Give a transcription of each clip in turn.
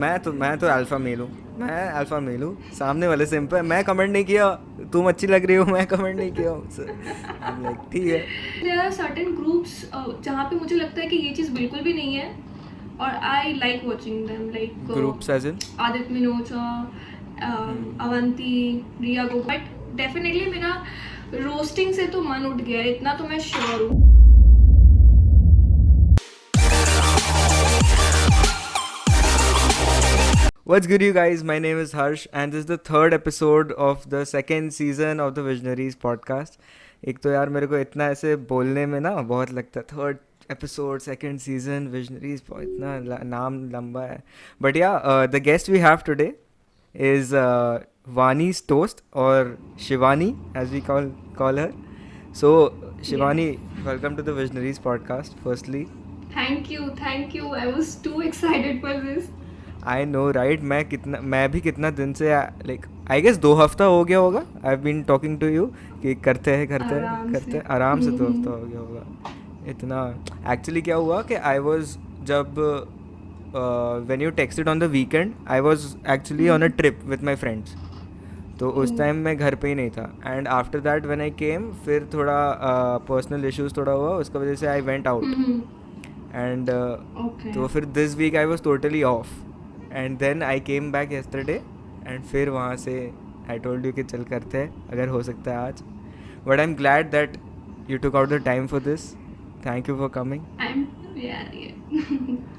मैं तो alpha male हूँ। मैं अल्फा मेल हूँ, सामने वाले सिम पे मैं कमेंट नहीं किया, तुम अच्छी लग रही हो, मैं कमेंट नहीं किया हूँ। आई एम लाइक ठीक है। देयर आर सर्टेन ग्रुप्स जहाँ पे मुझे लगता है कि ये चीज़ बिल्कुल भी नहीं है, और I like watching them, groups as in? Like Aditya Minocha, Avanti, Riya go, but definitely मेरा रोस्टिंग से तो मन उठ गया है, इतना तो मैं श्योर हूँ। What's good, you guys? My name is Harsh, and this is the third episode of the second season of the Visionaries podcast. एक तो यार मेरे को इतना ऐसे बोलने में ना बहुत लगता है, third episode, second season, visionaries, इतना नाम लंबा है। But yeah the guest we have today is Vani's toast, or Shivani as we call her. So Shivani, welcome to the Visionaries podcast. Firstly, thank you, I was to excited for this. I know right, मैं भी कितना दिन से, like I guess 2 हफ्ता हो गया होगा, I have been talking to you कि करते हैं करते हैं आराम करते से। हैं, आराम से 2 हफ्ता हो गया होगा इतना। एक्चुअली क्या हुआ कि आई वॉज, जब when you texted on the weekend, I was actually on a trip with my friends. तो उस टाइम मैं घर पे ही नहीं था, and after that when I came, फिर थोड़ा पर्सनल इश्यूज थोड़ा हुआ, उसका वजह से I went out, and okay. तो फिर this week I was totally off, and then I came back yesterday, and फिर वहाँ से आई टोल्ड यू कि चल करते हैं अगर हो सकता है आज। But I am glad that you took out the time for this. Thank you for coming. I am,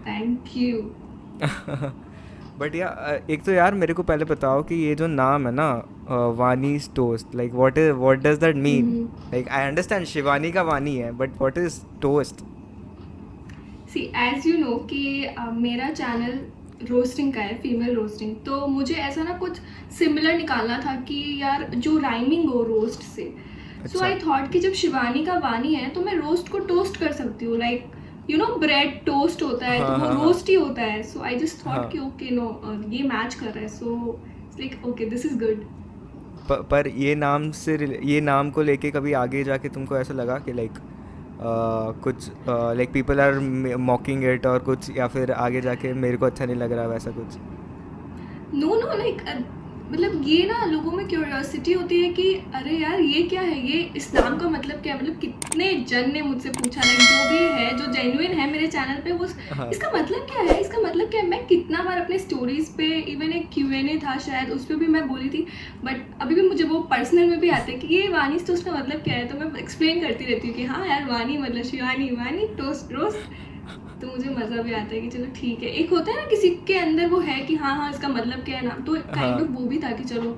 thank you. But या एक तो यार मेरे को पहले बताओ कि ये जो नाम है ना, Vani's toast, like what does that mean? Like I understand Shivani का वानी है, but what is toast? See as you know कि मेरा चैनल रोस्टिंग का है, फीमेल रोस्टिंग, तो मुझे ऐसा ना कुछ सिमिलर निकालना था कि यार जो राइमिंग हो रोस्ट से। सो आई थॉट कि जब शिवानी का वानी है तो मैं रोस्ट को टोस्ट कर सकती हूँ, like you know bread toast होता है, तो वो रोस्ट ही होता है। सो आई जस्ट थॉट कि ओके नो, ये मैच कर रहा है, so it's like okay this is good. पर ये नाम को लेके कभी आगे जाके तुमको ऐसा लगा कि लाइक कुछ like people are mocking it और कुछ, या फिर आगे जाके मेरे को अच्छा नहीं लग रहा वैसा कुछ? नो नो, लाइक मतलब ये ना लोगों में क्यूरियोसिटी होती है कि अरे यार ये क्या है, ये इस नाम का मतलब क्या है। मतलब कितने जन ने मुझसे पूछा, लाइक जो भी है, जो जेन्युइन है मेरे चैनल पे, वो इसका मतलब क्या है, इसका मतलब क्या है। मैं कितना बार अपने स्टोरीज पे, इवन एक Q&A था शायद, उस पर भी मैं बोली थी, बट अभी भी मुझे वो पर्सनल में भी आते हैं कि ये वानी टोस्ट का मतलब क्या है, तो मैं एक्सप्लेन करती रहती हूँ कि हाँ यार वानी मतलब शिवानी, वानी टोस्ट रोस्ट। तो मुझे मज़ा भी आता है कि चलो ठीक है, एक होता है ना किसी के अंदर वो है कि हाँ इसका मतलब क्या है नाम, तो काइंड ऑफ वो भी था कि चलो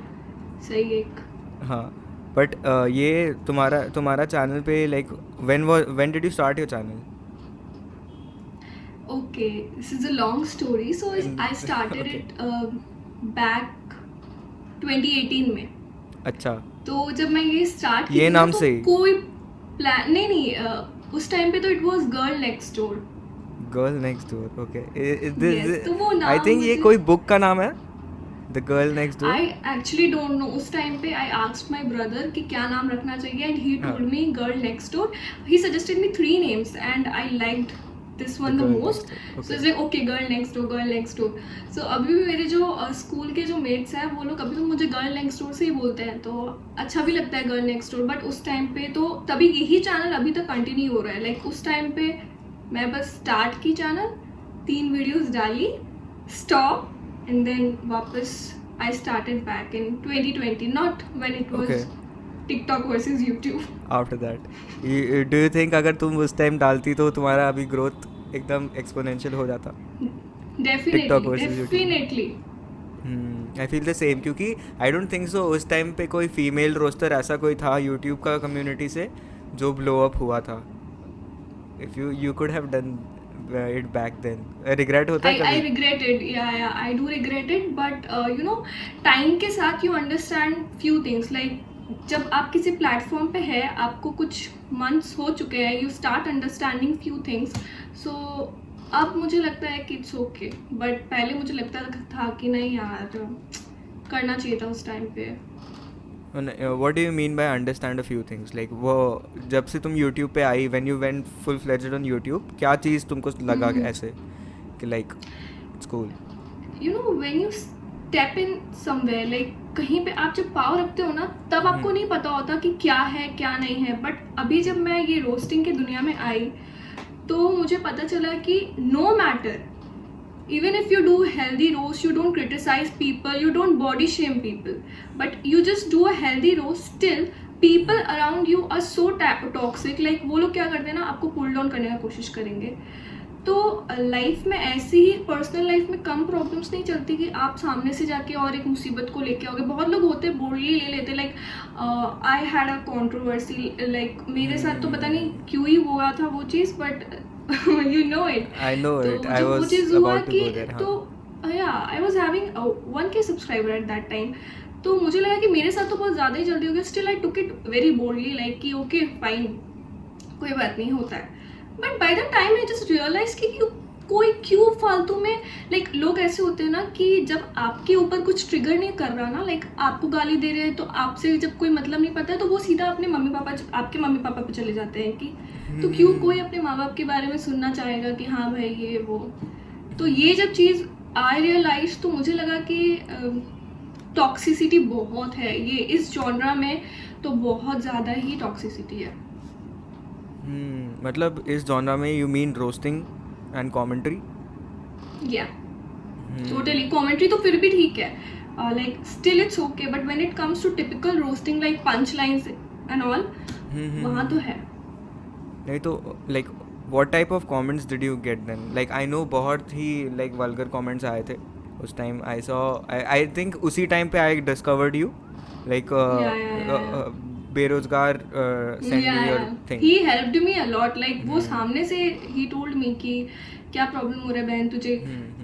सही है एक। हाँ, बट ये तुम्हारा चैनल पे like when did you start your channel? Okay, this is a long story. So I started okay, it back 2018 में। अच्छा, तो जब मैं ये स्टार्ट की ये थी ना, नाम तो से ही? कोई प्लान नहीं, उस टाइम पे तो it was girl next door. Girl next door, okay. Yes, तो वो आई नाम थिंक ये मुझे, कोई बुक का नाम है, the girl next door. I actually don't know. उस टाइम पे आई आस्क्ड माई ब्रदर कि क्या नाम रखना चाहिए, एंड ही हाँ, told me girl next door. He suggested me 3 names and I liked this the one the girl most. Next door, so okay. It's like okay girl next door, girl next door. So अभी भी मेरे जो school के जो mats हैं वो लोग अभी भी मुझे गर्ल नेक्स्ट डोर से ही बोलते हैं, तो अच्छा भी लगता है गर्ल नेक्स्ट डोर। बट उस टाइम पे तो तभी यही चैनल अभी तक कंटिन्यू हो रहा है। लाइक उस टाइम पे मैं बस स्टार्ट की चैनल, 3 वीडियोस डाली, स्टॉप, and then वापस I started back in 2020, not when it okay, was TikTok versus YouTube. After that do you think अगर तुम उस टाइम डालती तो तुम्हारा अभी ग्रोथ एकदम एक्सपोनेंशियल हो जाता, TikTok Definitely, versus YouTube? definitely. I feel the same, क्योंकि आई डोंट थिंक सो उस टाइम पे कोई फीमेल रोस्टर ऐसा कोई था यूट्यूब का कम्युनिटी से जो ब्लो अप हुआ था। If you could have done it back then, regret होता है I कभी? regret it. Yeah, I do regret it. But you know, time के साथ you understand few things. Like जब आप किसी प्लेटफॉर्म पे है, आपको कुछ मंथ्स हो चुके हैं, you start understanding few things. So अब मुझे लगता है कि इट्स ओके, बट पहले मुझे लगता था कि नहीं यार करना चाहिए था उस टाइम पे। What do you mean by understand a few things? Like वो जब से तुम यूट्यूब पे आई, when you went full fledged on YouTube, क्या चीज़ तुमको लगा कि ऐसे कि like it's cool? You know when you step in somewhere, like कहीं पे आप जब पाँव रखते हो ना, तब आपको नहीं पता होता कि क्या है क्या नहीं है. बट अभी जब मैं ये रोस्टिंग की दुनिया में आई, तो मुझे पता चला कि no matter, even if you do healthy roast, you don't criticize people, you don't body shame people, but you just do a healthy roast, still people around you are so toxic. like वो लोग क्या करते हैं ना, आपको pull down करने का कोशिश करेंगे. तो लाइफ में ऐसी ही, पर्सनल लाइफ में कम प्रॉब्लम्स नहीं चलती कि आप सामने से जाके और एक मुसीबत को लेके आओगे. बहुत लोग होते हैं बोल्डली ले लेते, like I had a controversy, like मेरे साथ तो पता नहीं क्यों ही हुआ था वो चीज़, but you know it. I know तो it. I जब वो was चीज़ हुआ about to कि go there. तो I was having 1K subscriber eight that time. तो मुझे लगा कि मेरे साथ तो बहुत ज़्यादा ही जल्दी हो गया. Still I took it very boldly, like कि ओके फाइन, कोई बात नहीं, होता है. But by the time I just realise कि कोई क्यों फालतू में, लाइक लोग ऐसे होते हैं ना कि जब आपके ऊपर कुछ ट्रिगर नहीं कर रहा ना, लाइक आपको गाली दे रहे हैं, तो आपसे जब कोई मतलब नहीं पता है, तो वो सीधा अपने आपके मम्मी पापा पे चले जाते हैं कि तो क्यों कोई अपने माँ बाप के बारे में सुनना चाहेगा कि हाँ भाई ये वो. तो ये जब चीज़ आई रियलाइज, तो मुझे लगा कि टॉक्सिसिटी बहुत है ये इस जॉनरा में, तो बहुत ज़्यादा ही टॉक्सिसिटी है. मतलब इस जॉनरा में you mean roasting and commentary? या टोटली. कमेंट्री तो फिर भी ठीक है, like still it's okay, but when it comes to typical roasting like punch lines and all, वहाँ तो है. नहीं तो like what type of comments did you get then? Like I know बहुत ही लाइक वल्गर कमेंट्स आए थे उस time. I saw, I think उसी टाइम पे आई डिस्कवर्ड यू, लाइक बेरोजगार send me your thing. He helped me a lot, like वो सामने से ही टोल्ड मी कि क्या प्रॉब्लम हो रहा है बहन तुझे.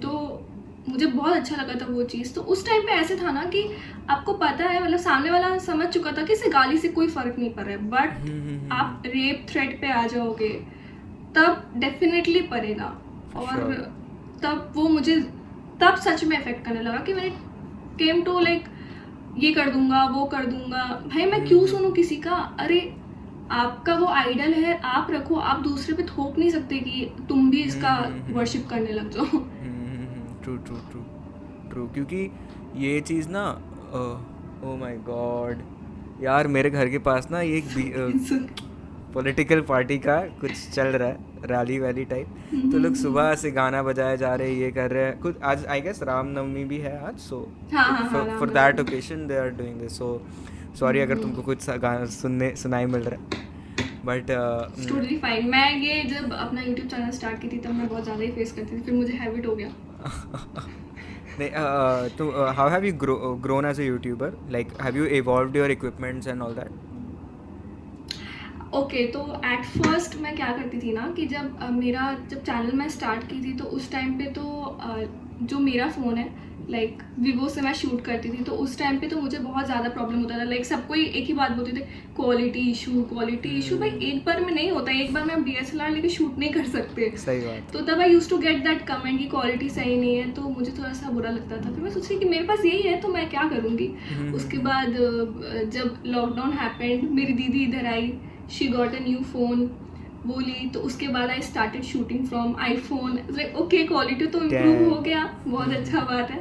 तो मुझे बहुत अच्छा लगा था वो चीज़. तो उस टाइम पे ऐसे था ना कि आपको पता है, मतलब सामने वाला समझ चुका था कि इसे गाली से कोई फ़र्क नहीं पड़ रहा है, बट आप रेप थ्रेट पे आ जाओगे तब डेफिनेटली पड़ेगा. और तब वो मुझे तब सच में इफेक्ट करने लगा कि मैंने केम टू लाइक ये कर दूंगा वो कर दूंगा. भाई मैं क्यों सुनूं किसी का? अरे आपका वो आइडल है, आप रखो, आप दूसरे पे थोप नहीं सकते कि तुम भी इसका वर्शिप करने लग जाओ. True true true true. क्योंकि ये चीज़ ना, ओ माय गॉड यार, मेरे घर के पास ना एक पॉलिटिकल पार्टी का कुछ चल रहा है, रैली वैली टाइप. तो लोग सुबह से गाना बजाए जा रहे हैं, ये कर रहे हैं कुछ. आज आई गेस रामनवमी भी है आज, so for that occasion they are doing this. So sorry अगर तुमको कुछ गाना सुनाई मिल रहा है, बट टोटली फाइन. मैं ये जब अपना यूट्यूब चैनल स्टार्ट की थी तब मैं बहुत ज़्यादा ही फेस करती थी, फिर मुझे हैबिट हो गया. नहीं, तो how have you grown as a YouTuber? Like have you evolved your equipments and all that? Okay, तो एट फर्स्ट मैं क्या करती थी ना कि जब चैनल मैं स्टार्ट की थी, तो उस टाइम पे तो जो मेरा फ़ोन है, लाइक वीवो से मैं शूट करती थी. तो उस टाइम पे तो मुझे बहुत ज़्यादा प्रॉब्लम होता था. लाइक सबको एक ही बात बोलते थे, क्वालिटी इशू. भाई एक बार में नहीं होता, एक बार में DSLR लेके शूट नहीं कर सकते. सही बात. तो तब I use to get that comment कि क्वालिटी सही नहीं है, तो मुझे थोड़ा सा बुरा लगता था. फिर मैं सोची कि मेरे पास यही है तो मैं क्या करूँगी. उसके बाद जब लॉकडाउन हैपेंड, मेरी दीदी इधर आई, she got a new phone, वो ली. तो उसके बाद I started shooting from iPhone. Like okay, quality तो इम्प्रूव हो गया, बहुत अच्छा बात है.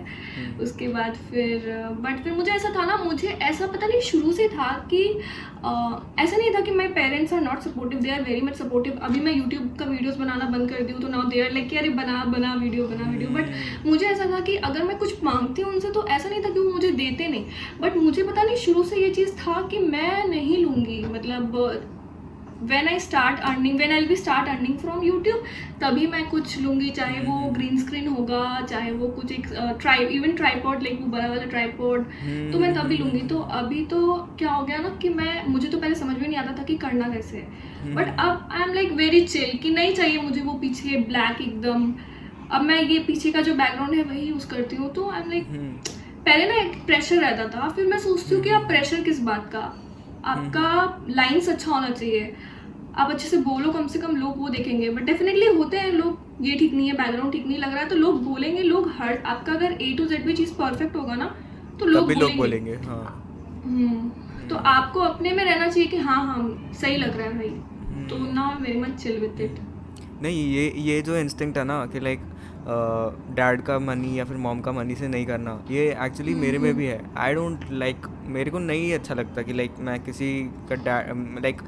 उसके बाद फिर मुझे ऐसा था ना, मुझे ऐसा पता नहीं शुरू से था कि ऐसा नहीं था कि my parents are not supportive, they are very much supportive. अभी मैं यूट्यूब का वीडियोस बनाना बंद कर दी हूँ, तो नाउ दे आर लाइक कि अरे बना वीडियो. बट मुझे ऐसा था कि अगर मैं कुछ मांगती हूँ उनसे, तो ऐसा नहीं था कि वो मुझे देते नहीं, बट मुझे पता नहीं शुरू से ये चीज़ था कि मैं नहीं लूँगी. मतलब when I'll be start earning from YouTube, तभी मैं कुछ लूँगी, चाहे वो ग्रीन स्क्रीन होगा, चाहे वो कुछ एक इवन ट्राईपॉड, लाइक वो बड़ा वाला ट्राईपॉड, तो मैं तभी लूँगी. तो अभी तो क्या हो गया ना कि मुझे तो पहले समझ में नहीं आता था कि करना कैसे है, बट अब आई एम लाइक वेरी चिल कि नहीं चाहिए मुझे वो पीछे ब्लैक एकदम. अब मैं ये पीछे का जो बैकग्राउंड है वही यूज़ करती हूँ. तो आई एम लाइक, पहले ना एक प्रेशर रहता था, फिर मैं सोचती हूँ कि आप प्रेशर किस बात का, आपका लाइन्स अच्छा होना चाहिए, आप अच्छे से बोलो, कम से कम लोग वो देखेंगे. बट डेफिनेटली होते हैं लोग, ये ठीक नहीं है, बैकग्राउंड ठीक नहीं लग रहा है, तो लोग बोलेंगे. लोग हर आपका अगर A to Z भी चीज़ परफेक्ट होगा ना, तो लोग बोलेंगे. हाँ. तो आपको अपने में रहना चाहिए कि हाँ सही लग रहा है भाई. तो ना very much chill with it. नहीं, ये जो इंस्टिंक्ट है ना कि लाइक डैड का मनी या फिर मॉम का मनी से नहीं करना, ये एक्चुअली मेरे में भी है. आई डोंट लाइक, मेरे को नहीं अच्छा लगता कि लाइक मैं किसी का dad, like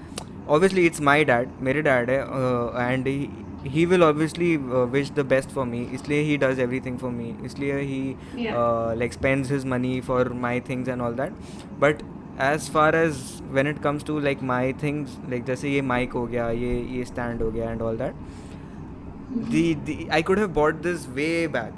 obviously it's my dad, मेरे डैड है, and he will obviously wish the best for me, इसलिए he does everything for me, इसलिए ही या like spends his money for my things and all that. But as far as when it comes to like my things, like जैसे ये mic हो गया, ये stand हो गया and all that, the I could have bought this way back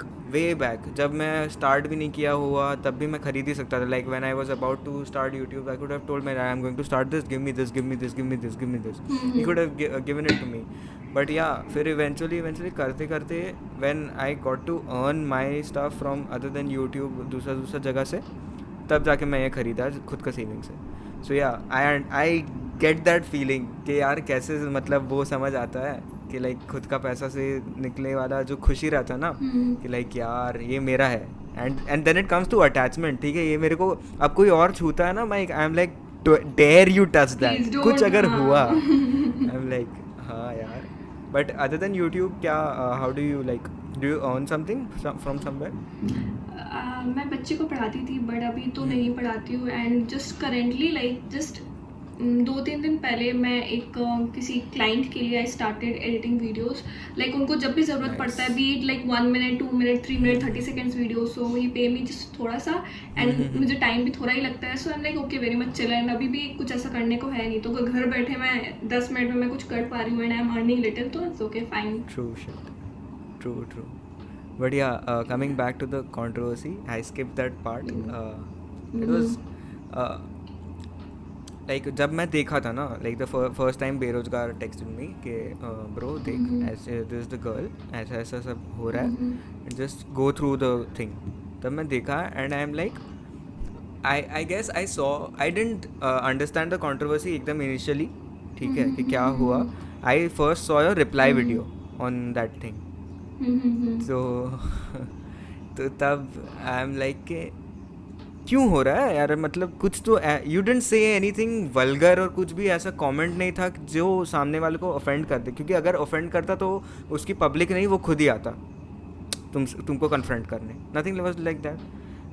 जब मैं start भी नहीं किया हुआ तब भी मैं खरीद ही सकता था. Like when I was about to start YouTube, I could have told my dad, I am going to start this, give me this, give me this, give me this, give me this. He could have given it to me. But या फिर eventually करते करते when I got to earn my stuff from other than YouTube, दूसरा जगह से, तब जाके मैं ये खरीदा खुद का सेविंग से. सो या आई गेट दैट फीलिंग कि यार कैसे, मतलब वो समझ आता है कि लाइक खुद का पैसा से निकलने वाला जो खुशी रहता है ना, कि लाइक यार ये मेरा है. And then it comes to attachment. ठीक है, ये मेरे को अब कोई और छूता है ना, मैं I am like dare you touch that, कुछ अगर हुआ आई एम लाइक हाँ यार. बट अदर देन यूट्यूब क्या, how do you like, do you earn something from somewhere? मैं बच्चे को पढ़ाती थी बट अभी तो नहीं पढ़ाती हूँ. And just currently like just 2-3 दिन पहले मैं एक किसी क्लाइंट के लिए I started editing videos. Like उनको जब भी ज़रूरत Nice. पड़ता है, be it like 1 minute 2 minute 3 minute 30 seconds video, so he pay me just थोड़ा सा, एंड मुझे टाइम भी थोड़ा ही लगता है. So I am like okay very much chill. And अभी भी कुछ ऐसा करने को है नहीं, तो अगर घर बैठे मैं 10 मिनट में मैं कुछ कर पा रही हूँ and I am earning little, तो it's okay fine. True. But yeah, coming back to the controversy, I skipped that part. It was like जब मैं देखा था ना, like the first time बेरोजगार texted me कि bro देख ऐसे this the girl, ऐसा सब हो रहा है, just go through the thing. तब मैं देखा and I am like, I guess I didn't understand the controversy एकदम initially. ठीक है कि क्या हुआ. I first saw your reply video on that thing. तो तब आई एम लाइक के क्यों हो रहा है यार, मतलब कुछ तो, you didn't say anything vulgar और कुछ भी ऐसा कमेंट नहीं था जो सामने वाले को ऑफेंड कर दे, क्योंकि अगर ऑफेंड करता तो उसकी पब्लिक नहीं, वो खुद ही आता तुमको कन्फ्रंट करने. Nothing was like that.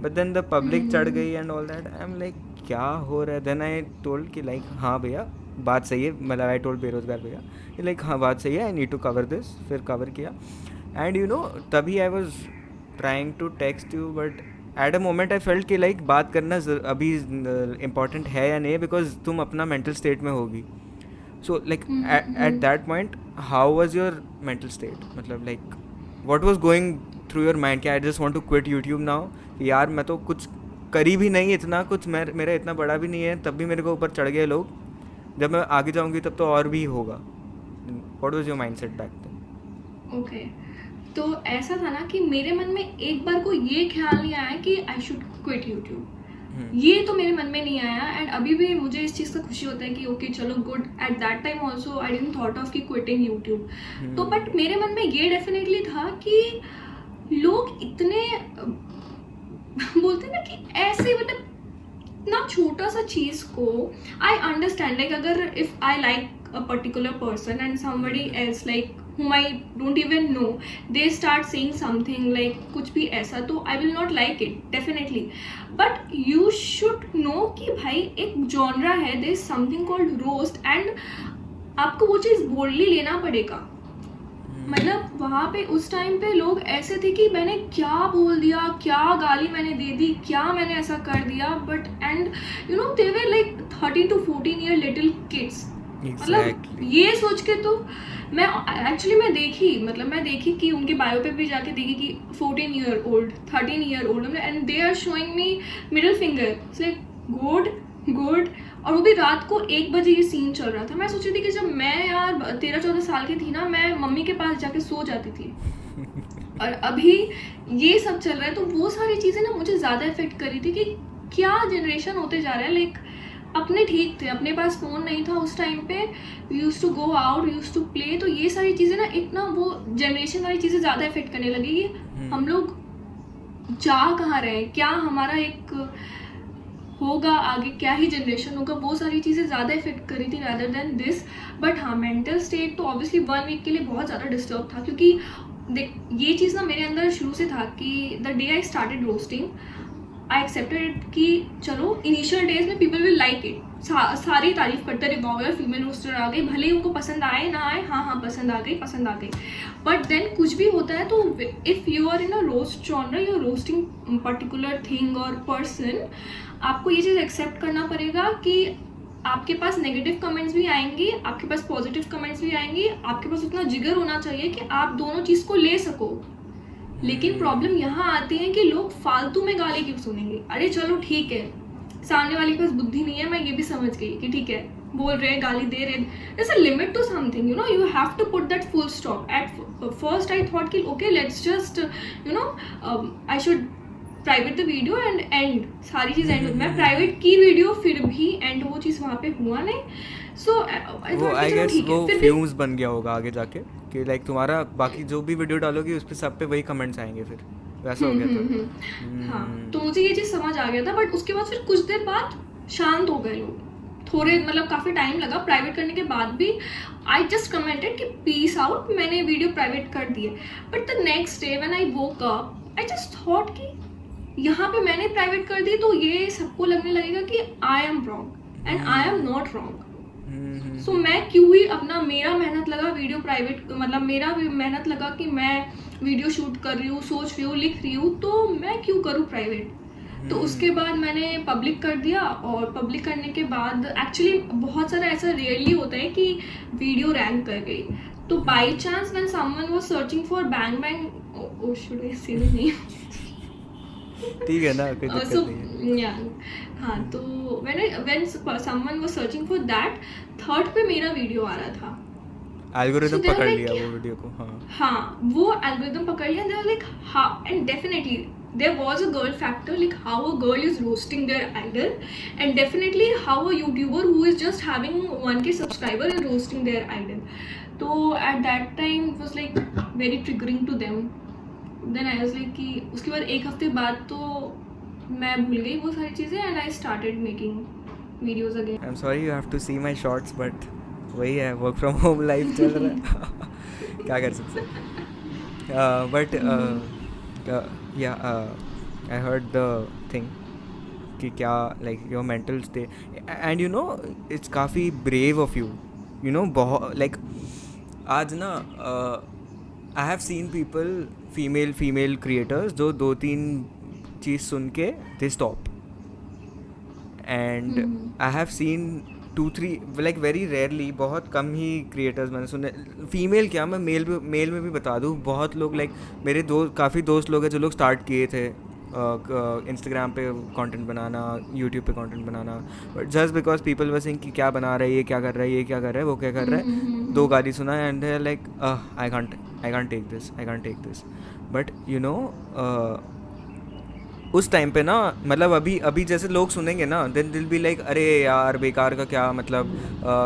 But then the public चढ़ गई and all that. I am like क्या हो रहा है. देन आई टोल्ड कि लाइक हाँ भैया बात सही है, मतलब आई टोल्ड बेरोजगार भैया कि लाइक हाँ बात सही है, I need to cover this. फिर कवर किया. एंड यू नो तभी I was trying to text you, but at a moment I felt कि लाइक बात करना अभी इम्पॉर्टेंट है या नहीं, बिकॉज तुम अपना मेंटल स्टेट में होगी. So like at that point how was your mental state, मतलब like what was going through your mind कि I just want to quit YouTube now, यार मैं तो कुछ करी भी नहीं इतना कुछ, मेरा इतना बड़ा भी नहीं है, तब भी मेरे को ऊपर चढ़ गए लोग, जब मैं आगे जाऊँगी तब तो और भी होगा. What was your mindset back then? Okay, तो ऐसा था ना कि मेरे मन में एक बार को ये ख्याल नहीं आया कि आई शुड क्विट यूट्यूब. ये तो मेरे मन में नहीं आया. एंड अभी भी मुझे इस चीज़ का खुशी होता है कि ओके चलो good. Eight that time also I didn't thought of कि क्विटिंग यूट्यूब. तो बट मेरे मन में ये डेफिनेटली था कि लोग इतने बोलते हैं ना कि ऐसे, मतलब इतना छोटा सा चीज़ को आई अंडरस्टैंड. लाइक अगर if I like a particular person and somebody else like whom I don't even know, they start saying something like कुछ भी ऐसा, तो I will not like it definitely. But you should know कि भाई एक genre है, there is something called roast and आपको वो चीज़ बोल्डली लेना पड़ेगा. मतलब वहाँ पे उस टाइम पे लोग ऐसे थे कि मैंने क्या बोल दिया, क्या गाली मैंने दे दी, क्या मैंने ऐसा कर दिया. But and you no they were like 13 to 14 year little kids. मतलब ये सोच के तो मैं एक्चुअली मैं देखी कि उनके बायो पे भी जाके देखी कि 14 year old 13 year old and they are showing me middle finger. It's like good. और वो भी रात को 1 बजे ये सीन चल रहा था. मैं सोची थी कि जब मैं यार 13-14 साल की थी ना, मैं मम्मी के पास जाके सो जाती थी. और अभी ये सब चल रहा है, तो वो सारी चीज़ें ना मुझे ज़्यादा इफेक्ट करी थी कि क्या जनरेशन होते जा रहा है. लाइक अपने ठीक थे, अपने पास फ़ोन नहीं था उस टाइम पे, we use to go out, we use to play. तो ये सारी चीज़ें ना इतना वो जनरेशन वाली चीज़ें ज़्यादा इफेक्ट करने लगी कि हम लोग जा कहाँ रहे हैं, क्या हमारा एक होगा आगे, क्या ही जनरेशन होगा. वो सारी चीज़ें ज़्यादा इफेक्ट करी थी रादर देन दिस. बट हाँ, मेंटल स्टेट तो ऑब्वियसली 1 वीक के लिए बहुत ज़्यादा डिस्टर्ब था, क्योंकि देख ये चीज़ ना मेरे अंदर शुरू से था कि the day I started roasting I accepted it कि चलो इनिशियल डेज में पीपल विल लाइक इट, सारी तारीफ करते रहे, वाओ यार फीमेल रोस्टर आ गई, भले ही उनको पसंद आए ना आए, हाँ हाँ पसंद आ गई। बट देन कुछ भी होता है तो if you are in a roast genre, you are roasting particular thing और पर्सन, आपको ये चीज़ एक्सेप्ट करना पड़ेगा कि आपके पास नेगेटिव कमेंट्स भी आएंगी, आपके पास पॉजिटिव कमेंट्स भी आएंगी, आपके पास उतना जिगर होना चाहिए कि आप दोनों चीज़ को ले सको। लेकिन प्रॉब्लम यहाँ आती है कि लोग फालतू में गाली क्यों सुनेंगे। अरे चलो ठीक है, सामने वाले के पास बुद्धि नहीं है, मैं ये भी समझ गई कि ठीक है बोल रहे हैं, गाली दे रहे हैं, there's a limit to something, you know, you have to put that full stop. At first I thought कि okay let's just you know I should private the video and and सारी चीज़ एंड मैं private की video, फिर भी and वो चीज़ वहाँ पे हुआ नहीं। सो आई गेस वो फ्यूज बन गया होगा आगे जाके कि लाइक तुम्हारा बाकी जो भी वीडियो डालोगी उस पे सब पे वही कमेंट्स आएंगे, फिर वैसा हो गया था। हाँ तो मुझे ये चीज़ समझ आ गया था, बट उसके बाद फिर कुछ देर बाद शांत हो गए लोग, थोड़े मतलब काफ़ी टाइम लगा प्राइवेट करने के बाद भी। आई जस्ट कमेंटेड कि पीस आउट, मैंने वीडियो प्राइवेट कर दी है। But the next day when I woke up I just thought कि यहाँ पे मैंने प्राइवेट कर दी तो ये सबको लगने लगेगा कि I am wrong and I am not wrong. So मैं क्यों ही अपना, मेरा मेहनत लगा वीडियो प्राइवेट, मतलब मेरा भी मेहनत लगा कि मैं वीडियो शूट कर रही हूँ, सोच रही हूँ, लिख रही हूँ, तो मैं क्यों करूँ प्राइवेट। तो उसके बाद मैंने पब्लिक कर दिया, और पब्लिक करने के बाद एक्चुअली बहुत सारा ऐसा रेयरली होता है कि वीडियो रैंक कर गई। तो by chance when someone was searching for bang bang, oh should I say नहीं ठीक है ना, कोई दिक्कत नहीं है। हाँ तो when someone was searching for that, third पे मेरा वीडियो आ रहा था, एल्गोरिदम पकड़ लिया वो वीडियो को। हाँ वो एल्गोरिदम पकड़ लिया, they were like how, and definitely there was a girl factor, like how a girl is roasting their idol, and definitely how a YouTuber who is just having 1K subscriber is roasting their idol. तो at that time it was like very triggering to them. Then I was like कि उसके बाद एक हफ्ते बाद तो मैं भूल गई वो सारी चीज़ें, and I started making videos again. I am sorry you have to see my shorts, but वही है, वर्क फ्रॉम होम लाइफ चल रहा है क्या कर सकते हैं। बट या आई हर्ड द थिंग कि क्या like your mental stay, and you no it's काफ़ी ब्रेव ऑफ यू नो, बहुत लाइक आज ना I have seen people, female creators जो 2-3 चीज़ सुन के they stop, and I have seen 2-3 like very rarely, बहुत कम ही creators मैंने सुने, फीमेल क्या मैं मेल में भी बता दूँ, बहुत लोग लाइक मेरे काफ़ी दोस्त लोग हैं जो लोग स्टार्ट किए थे इंस्टाग्राम पे कंटेंट बनाना, यूट्यूब पे content banana, but just because people were saying कि क्या बना रहा है, ये क्या कर रहा है, ये क्या कर रहा है, वो क्या कर रहा है, 2 गाली सुना and they are like I can't take this. But you know उस टाइम पे ना, मतलब अभी जैसे लोग सुनेंगे ना, देन दिल बी लाइक अरे यार बेकार का क्या मतलब,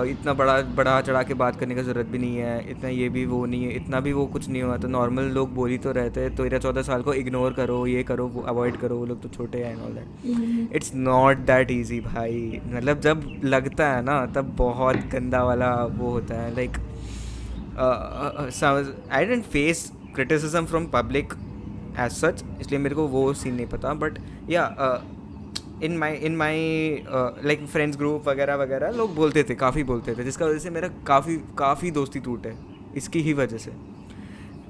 इतना बड़ा चढ़ा के बात करने का ज़रूरत भी नहीं है, इतना ये भी वो नहीं है, इतना भी वो कुछ नहीं हुआ, तो नॉर्मल लोग बोल ही तो रहते हैं, 13-14 साल को इग्नोर करो, ये करो, वो अवॉइड करो, वो लोग तो छोटे हैं and all that. It's not that easy भाई, मतलब जब लगता है ना तब बहुत गंदा वाला वो होता है। Like I didn't face criticism from public as such, इसलिए मेरे को वो सीन नहीं पता, but yeah in my like friends group वगैरह लोग बोलते थे, काफ़ी बोलते थे, जिसका वजह से मेरा काफ़ी दोस्ती टूटे इसकी ही वजह से,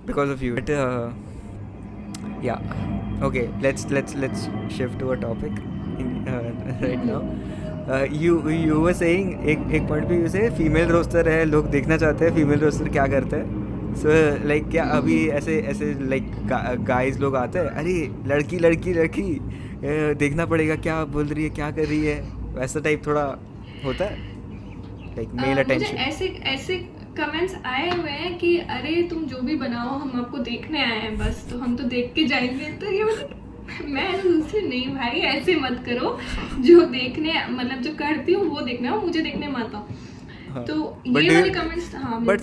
because of you. But yeah okay, let's shift to a topic right now. You were saying एक पॉइंट पे, यू से फीमेल रोस्टर है, लोग देखना चाहते हैं फीमेल रोस्टर क्या करते हैं। सो लाइक क्या अभी ऐसे लाइक गाइज लोग आते हैं, अरे लड़की देखना पड़ेगा क्या बोल रही है, क्या कर रही है, वैसा टाइप थोड़ा होता है, लाइक मेल अटेंशन। ऐसे कमेंट्स आए हुए हैं कि अरे तुम जो भी बनाओ हम आपको देखने आए हैं बस, तो हम तो देख के जाएंगे। तो ये मतलब मैं दूसरे नहीं भाई, ऐसे मत करो, जो देखने मतलब जो करती हूँ वो देखना हो, मुझे देखने मत आओ। तो ये वाले कमेंट्स हाँ, बट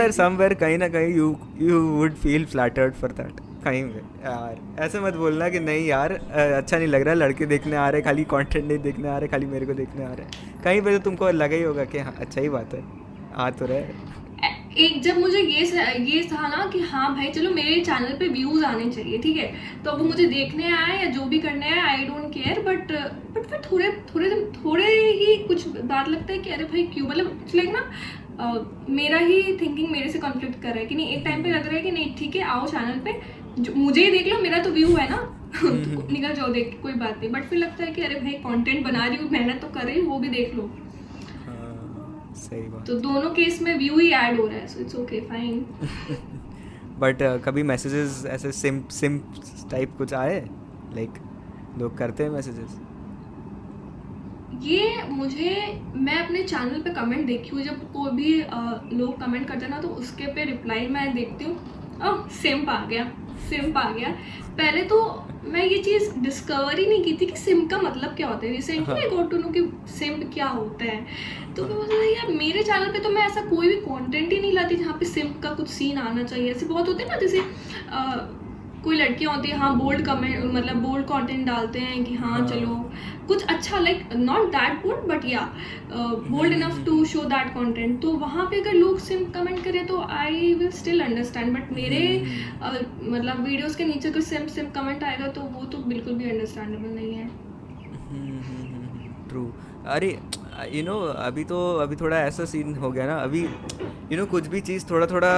समवेयर कहीं ना कहीं you would feel flattered for that कहीं पे। यार ऐसे मत बोलना कि नहीं यार अच्छा नहीं लग रहा, लड़के देखने आ रहे, खाली कंटेंट नहीं देखने आ रहे, खाली मेरे को देखने आ रहे, कहीं पे तो तुमको लगा ही होगा कि हाँ अच्छा ही बात है, आ तो रहे। एक जब मुझे ये था ना कि हाँ भाई चलो मेरे चैनल पे व्यूज़ आने चाहिए, ठीक है, तो अब वो मुझे देखने आए या जो भी करने आए, आई डोंट केयर, बट फिर थोड़े ही कुछ बात लगता है कि अरे भाई क्यों, मतलब लाइक ना मेरा ही थिंकिंग मेरे से कॉन्फ्लिक्ट कर रहा है कि नहीं, एक टाइम पे लग रहा है कि नहीं ठीक है आओ चैनल पे, जो मुझे ही देख लो, मेरा तो व्यू है ना तो निकल जाओ देख के, कोई बात नहीं, बट फिर लगता है कि अरे भाई कंटेंट बना रही हूँ, मेहनत तो कर रही हूँ, वो भी देख लो। हाँ, सही बात। तो दोनों केस में व्यू ही ऐड हो रहा है, so it's okay fine. But कभी मैसेजेस ऐसे सिम सिम टाइप कुछ आए, लाइक लोग करते हैं मैसेजेस? ये मुझे, मैं अपने चैनल पे कमेंट देखी हूँ, जब कोई भी लोग कमेंट करते हैं ना तो उसके पे रिप्लाई मैं देखती हूँ, ओह सिम्प आ गया, सिम्प आ गया। पहले तो मैं ये चीज़ डिस्कवर ही नहीं की थी कि सिम्प का मतलब क्या होता है, recently I got to know कि सिम्प क्या होता है। तो मैं बोला यार मेरे चैनल पे तो मैं ऐसा कोई भी कंटेंट ही नहीं लाती जहाँ पे सिम्प का कुछ सीन आना चाहिए। ऐसे बहुत होते हैं ना, जैसे कोई लड़कियाँ होती है हाँ बोल्ड कमेंट, मतलब बोल्ड कंटेंट डालते हैं कि हाँ चलो कुछ अच्छा, like not that good but yeah bold enough to show that content, तो वहाँ पे अगर लोग सिम्प कमेंट करें तो I will still understand, but मेरे मतलब वीडियोस के नीचे कोई सिम्प कमेंट आएगा तो वो तो बिल्कुल भी अंडरस्टैंडेबल नहीं है। ट्रू। अरे अभी थोड़ा ऐसा सीन हो गया ना अभी, कुछ भी चीज़ थोड़ा थोड़ा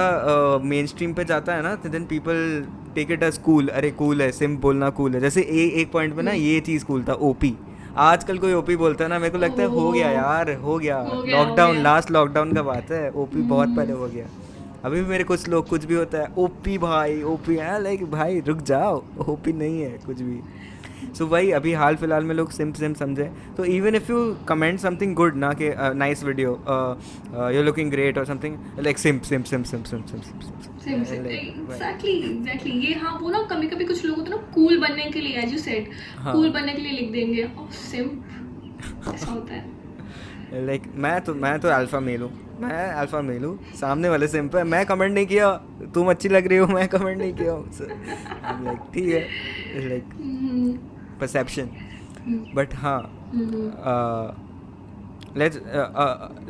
मेन स्ट्रीम पे जाता है ना, तो then people take it as cool. अरे कूल है, सिम बोलना कूल है। जैसे एक पॉइंट पे ना ये चीज़ कूल था, ओपी। आजकल कोई ओपी बोलता है ना, मेरे को लगता है हो गया ओह यार, हो गया। हो गया हो लॉकडाउन, गया। लास्ट लॉकडाउन का बात है, ओपी बहुत पहले हम्म, हो गया। अभी भी मेरे कुछ लोग, कुछ भी होता है ओपी भाई, ओपी है, लाइक भाई रुक जाओ, ओपी नहीं है कुछ भी। सो वही अभी हाल फिलहाल में लोग सिम सिम समझे। तो even if you comment something good ना, कि nice video, you looking great और समथिंग, लाइक सिम सिम सिम सिम सिम सिम सिम सेम सिम, सेम लाइक भाई। एग्जैक्टली एग्जैक्टली ये, हाँ वो ना कभी कभी कुछ लोग होते हैं ना कूल बनने के लिए, एज यू सेड, कूल हाँ। बनने के लिए लिख देंगे ओह सिम्प, ऐसा होता है। लाइक मैं तो अल्फा मेल हूँ। मैं अल्फा मेल हूँ, सामने वाले सिम पे मैं कमेंट नहीं किया, तुम अच्छी लग रही हो, मैं कमेंट नहीं किया हूँ, लाइक ठीक है, like hmm, perception. Hmm, but हाँ, हम्म,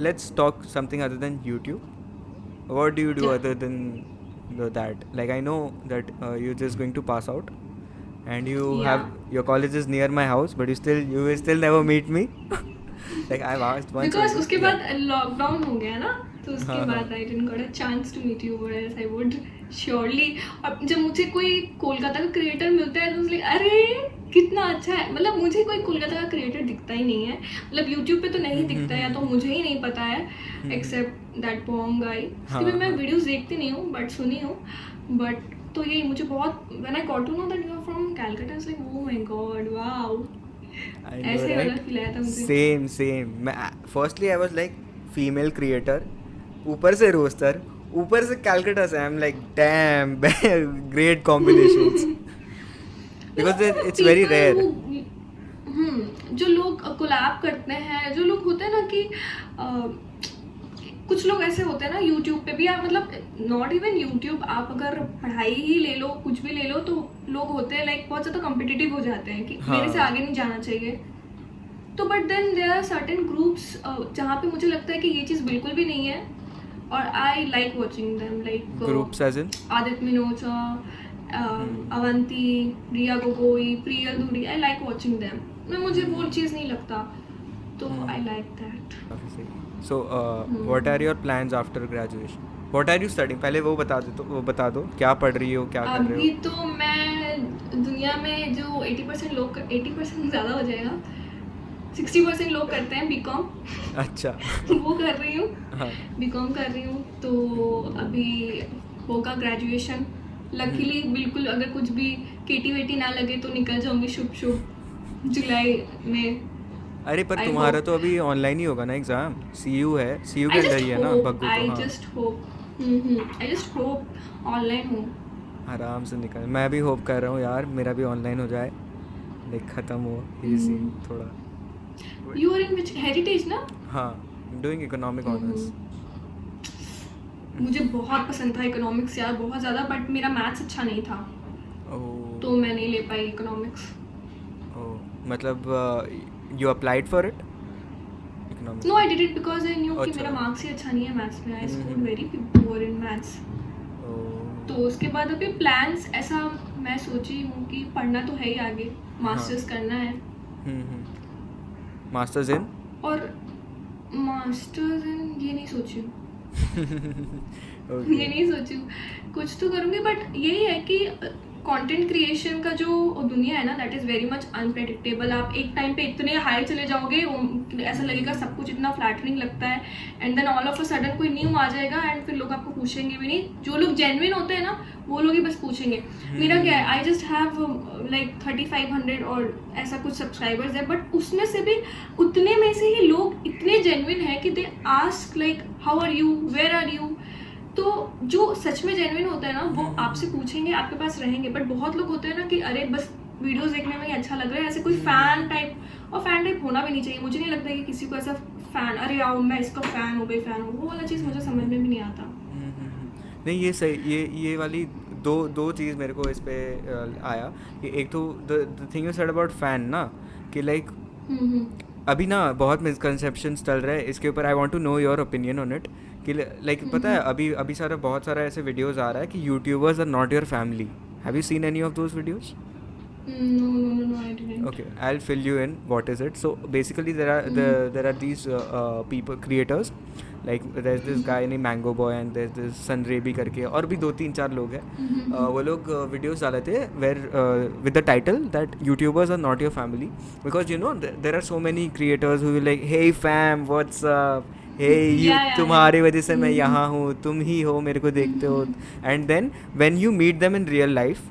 let's talk something other than YouTube. What do you do yeah, other than that? Like I know that you're just going to pass out, and you have yeah. your college is near my house, but you will still never meet me. Like I've asked once because only. उसके Yeah. बाद lockdown हो गया ना, तो उसके हाँ हाँ। बाद I didn't got a chance to meet you, whereas I would surely. अब जब मुझे कोई कोलकाता का क्रिएटर मिलता है तो मुझे अरे कितना अच्छा है, मतलब मुझे कोई कोलकाता का क्रिएटर दिखता ही नहीं है, मतलब यूट्यूब पे तो नहीं दिखता है, या तो मुझे ही नहीं पता है एक्सेप्ट दैट पोंग गाई, उसकी भी हाँ मैं हाँ। वीडियोस देखती नहीं हूँ बट सुनी हूँ। बट तो ये मुझे बहुत, when I got to know that you are from Calcutta, it's like oh my God wow, I know, ऐसे वाला right? फील आया था मुझे। Same. मैं firstly I was like female creator, ऊपर से रोस्टर, ऊपर से कैलकाटा से, I'm like damn, great combinations. Because it's very people rare. Who, जो लोग कोलैब करते हैं, जो लोग होते हैं ना कि कुछ लोग ऐसे होते हैं ना यूट्यूब पे भी, आप मतलब नॉट इवन यूट्यूब, आप अगर पढ़ाई ही ले लो, कुछ भी ले लो, तो लोग होते हैं लाइक बहुत ज़्यादा कॉम्पिटिटिव हो जाते हैं कि मेरे से हाँ। आगे नहीं जाना चाहिए। तो but then there are certain groups जहाँ पे मुझे लगता है कि ये चीज़ बिल्कुल भी नहीं है, और I like watching them, Groups as in? Aditya Minocha, Avanti, Riya Gogoi, Priyal Dhuri, I like watching them. मैं, मुझे वो चीज़ नहीं लगता, तो आई लाइक दैट। काफी सही। So, what are your plans after graduation? What are you studying? पहले वो बता दो क्या पढ़ रही हो, क्या कर रहे अभी हो? तो मैं दुनिया में जो 80% लोग, 80% ज़्यादा हो जाएगा, 60% लोग करते हैं बीकॉम अच्छा। वो कर रही हूँ, हाँ। बीकॉम कर रही हूँ, तो अभी होगा ग्रेजुएशन। लकीली बिल्कुल अगर कुछ भी केटी वेटी ना लगे तो निकल जाऊंगी शुभ शुभ जुलाई में। अरे पर आई तुम्हारा होप, तो अभी ऑनलाइन ही होगा ना एग्जाम, सीयू है, सीयू के आई अंदर जस्ट ही है ना होप, बग्गू तो, आई हाँ। Just hope, I just hope online हो। आराम से निकल, मैं भी होप कर रहा हूँ यार, मेरा भी ऑनलाइन हो जाए, लाइक ख़त्म हो ये सीन थोड़ा। You are in which heritage ना? हाँ, डूइंग इकोनॉमिक ऑनर्स। मुझे बहुत पसंद था इकोनॉमिक्स यार, बहुत ज़्यादा, बट मेरा मैथ्स अच्छा नहीं था, ओह। तो मैं नहीं ले पाई इकोनॉमिक्स। ओह, मतलब you applied for it, economics? No, I did it because I knew कि अच्छा। मेरा मार्क्स ही अच्छा नहीं है मैथ्स में. I scored hmm. very poor in maths. ओ, तो उसके बाद अभी प्लान्स ऐसा मैं सोची हूँ कि पढ़ना तो है ही आगे, हाँ। मास्टर्स करना है. मास्टर्स इन और मास्टर्स इन ये नहीं सोची हूँ. ओके। ये नहीं सोची हूँ. कुछ तो करूँगी बट यही है कि कंटेंट क्रिएशन का जो दुनिया है ना that is very much unpredictable. आप एक टाइम पे इतने हाई चले जाओगे, ऐसा लगेगा सब कुछ इतना फ्लैटरिंग लगता है, and then all of a sudden कोई न्यू आ जाएगा एंड फिर लोग आपको पूछेंगे भी नहीं. जो लोग जेन्युइन होते हैं ना वो लोग ही बस पूछेंगे. मेरा क्या है, आई जस्ट हैव लाइक 3500 और ऐसा कुछ सब्सक्राइबर्स है, बट उसमें से भी उतने में से ही लोग इतने जेन्युइन है कि they ask like how are you, where are you. तो जो सच में जेन्युइन होता है ना वो आपसे पूछेंगे, आपके पास रहेंगे. बट बहुत लोग होते हैं ना कि अरे बस वीडियोस देखने में ही अच्छा लग रहा है, ऐसे कोई फैन टाइप. और फैन टाइप होना भी नहीं चाहिए. मुझे नहीं लगता कि किसी को ऐसा फैन, अरे आओ मैं इसका फैन हो गई, फैन हो, वो वाला चीज़ मुझे समझ में भी नहीं आता. नहीं, ये सही, ये वाली दो दो चीज़ मेरे को इस पे आया कि एक तो the thing you said about fan ना, कि लाइक हम्म. अभी ना बहुत मिसकंसेप्शंस चल रहे हैं इसके ऊपर. I want to know your opinion on it कि लाइक पता है अभी अभी सारा बहुत सारा ऐसे वीडियोस आ रहा है कि YouTubers are not your family. Have you seen any of those videos? No, I didn't. Okay, I'll fill you in. What is it? So basically, there are these people, creators. Like there's this guy named Mango Boy and there's this Sunrebi करके और भी 2-3-4 लोग हैं. वो लोग videos डाले थे where with the title that YouTubers are not your family, because you know there are so many creators who will like, hey fam, what's up? Hey you, Yeah. तुम्हारी वजह से मैं यहाँ हूँ, तुम ही हो मेरे को देखते हो. And then when you meet them in real life,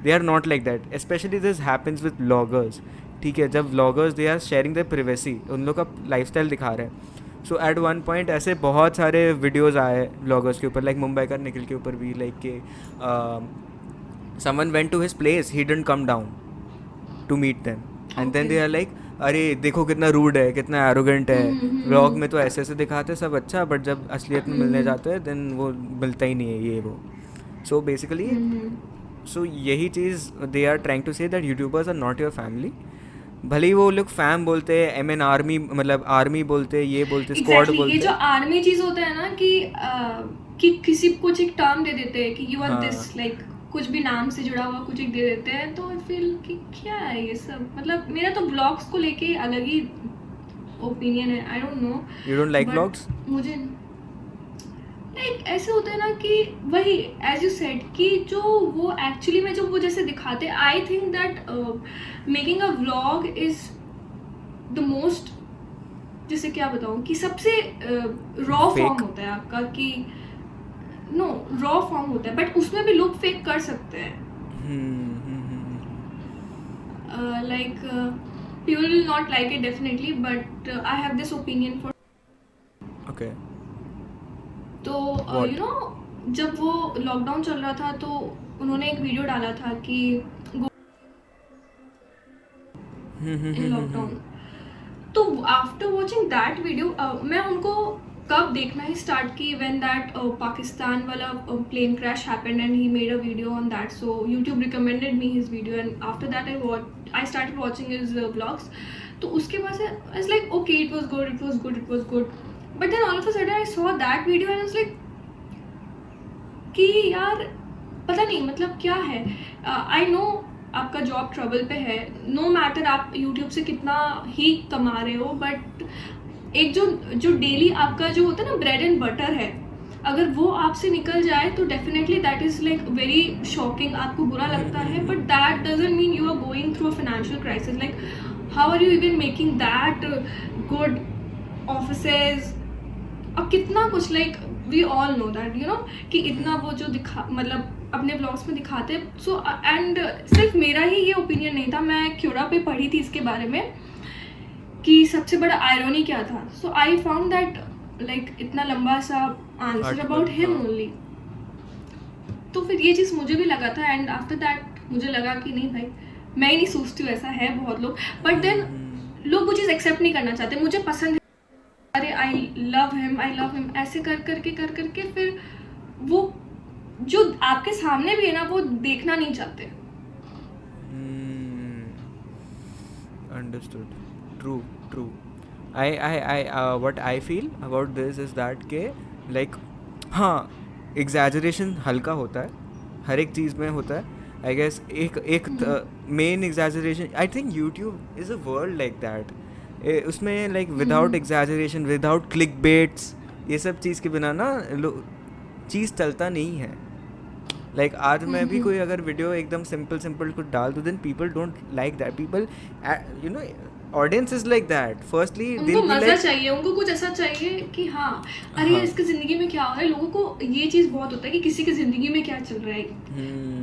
they are not like that. Especially this happens with vloggers. ठीक है, जब vloggers they are sharing their privacy, उन लोग का lifestyle दिखा रहे हैं. सो एट वन पॉइंट ऐसे बहुत सारे वीडियोस आए व्लॉगर्स के ऊपर, लाइक मुंबई का निखिल के ऊपर भी, लाइक के someone went to his place, he didn't come down to meet them and then they are like, अरे देखो कितना रूड है, कितना एरोगेंट है, व्लॉग में तो ऐसे ऐसे दिखाते सब अच्छा, बट जब असलियत में मिलने जाते हैं देन वो मिलता ही नहीं है ये वो. सो बेसिकली सो यही चीज़ they are trying to say that YouTubers are not your family. भले ही वो लोग फैम बोलते हैं, MN आर्मी मतलब आर्मी बोलते हैं, ये बोलते हैं, स्क्वाड बोलते हैं. ये जो आर्मी चीज होता है ना कि किसी कुछ एक टर्म दे देते हैं कि यू आर दिस, लाइक कुछ भी नाम से जुड़ा हुआ कुछ एक दे देते हैं. तो आई फील कि क्या है ये सब. मतलब मेरा तो ब्लॉग्स को लेके अलग ही ओपिनियन है. I don't know. You don't like blogs? मुझे लाइक ऐसे होता है ना कि वही एज यू सेड कि जो वो एक्चुअली में जो वो जैसे दिखाते हैं, I think that making a vlog is the most, जैसे क्या बताऊँ कि सबसे रॉ फॉर्म होता है आपका, कि नो रॉ फॉर्म होता है, बट उसमें भी लोग फेक कर सकते हैं. Like people will not like it definitely, but I have this opinion for. Okay. तो यू नो जब वो लॉकडाउन चल रहा था तो उन्होंने एक वीडियो डाला था कि इन लॉकडाउन. तो आफ्टर वॉचिंग दैट वीडियो मैं उनको कब देखना ही स्टार्ट की, व्हेन दैट पाकिस्तान वाला plane crash happened and he made a video on that. So YouTube recommended me his video and after that I started watching his vlogs. तो उसके बाद से I was like okay, it was good. But then all of a sudden I saw that video and I was like कि यार पता नहीं मतलब क्या है. I know आपका जॉब ट्रबल पे है, नो मैटर आप यूट्यूब से कितना ही कमा रहे हो, बट एक जो डेली आपका जो होता है ना ब्रेड एंड बटर है, अगर वो आपसे निकल जाए तो definitely that is like very shocking. आपको बुरा लगता है, but that doesn't mean you are going through a financial crisis. Like how are you even making that good offices और कितना कुछ, like we all know that you know कि इतना वो जो दिखा मतलब अपने ब्लॉग्स में दिखाते हैं. सो एंड सिर्फ मेरा ही ये ओपिनियन नहीं था, मैं क्यूरा पे पढ़ी थी इसके बारे में कि सबसे बड़ा आयरनी क्या था. सो आई फाउंड दैट लाइक इतना लंबा सा आंसर अबाउट हिम ओनली. तो फिर ये चीज़ मुझे भी लगा था एंड आफ्टर दैट मुझे लगा कि नहीं भाई मैं ही नहीं सोचती हूँ, ऐसा है बहुत लोग, बट देन लोग वो चीज़ एक्सेप्ट नहीं करना चाहते. मुझे पसंद है, अरे आई लव हिम ऐसे कर करके फिर वो जो आपके सामने भी है ना वो देखना नहीं चाहते. Understood. True. what I feel about this is that के like हाँ exaggeration हल्का होता है, हर एक चीज़ में होता है आई गेस. एक main exaggeration I think YouTube is a world like that. उसमें like without exaggeration, without click baits, ये सब चीज़ के बिना ना चीज़ चलता नहीं है. लाइक आज मैं भी कोई अगर वीडियो एकदम सिंपल कुछ डाल दूँ, then people don't like that. People you know audience is like that. Firstly उनको मजा चाहिए, उनको कुछ ऐसा चाहिए कि हाँ अरे हाँ. इसकी जिंदगी में क्या हो रहा है. लोगों को ये चीज बहुत होता है कि किसी की जिंदगी में क्या चल रहा है.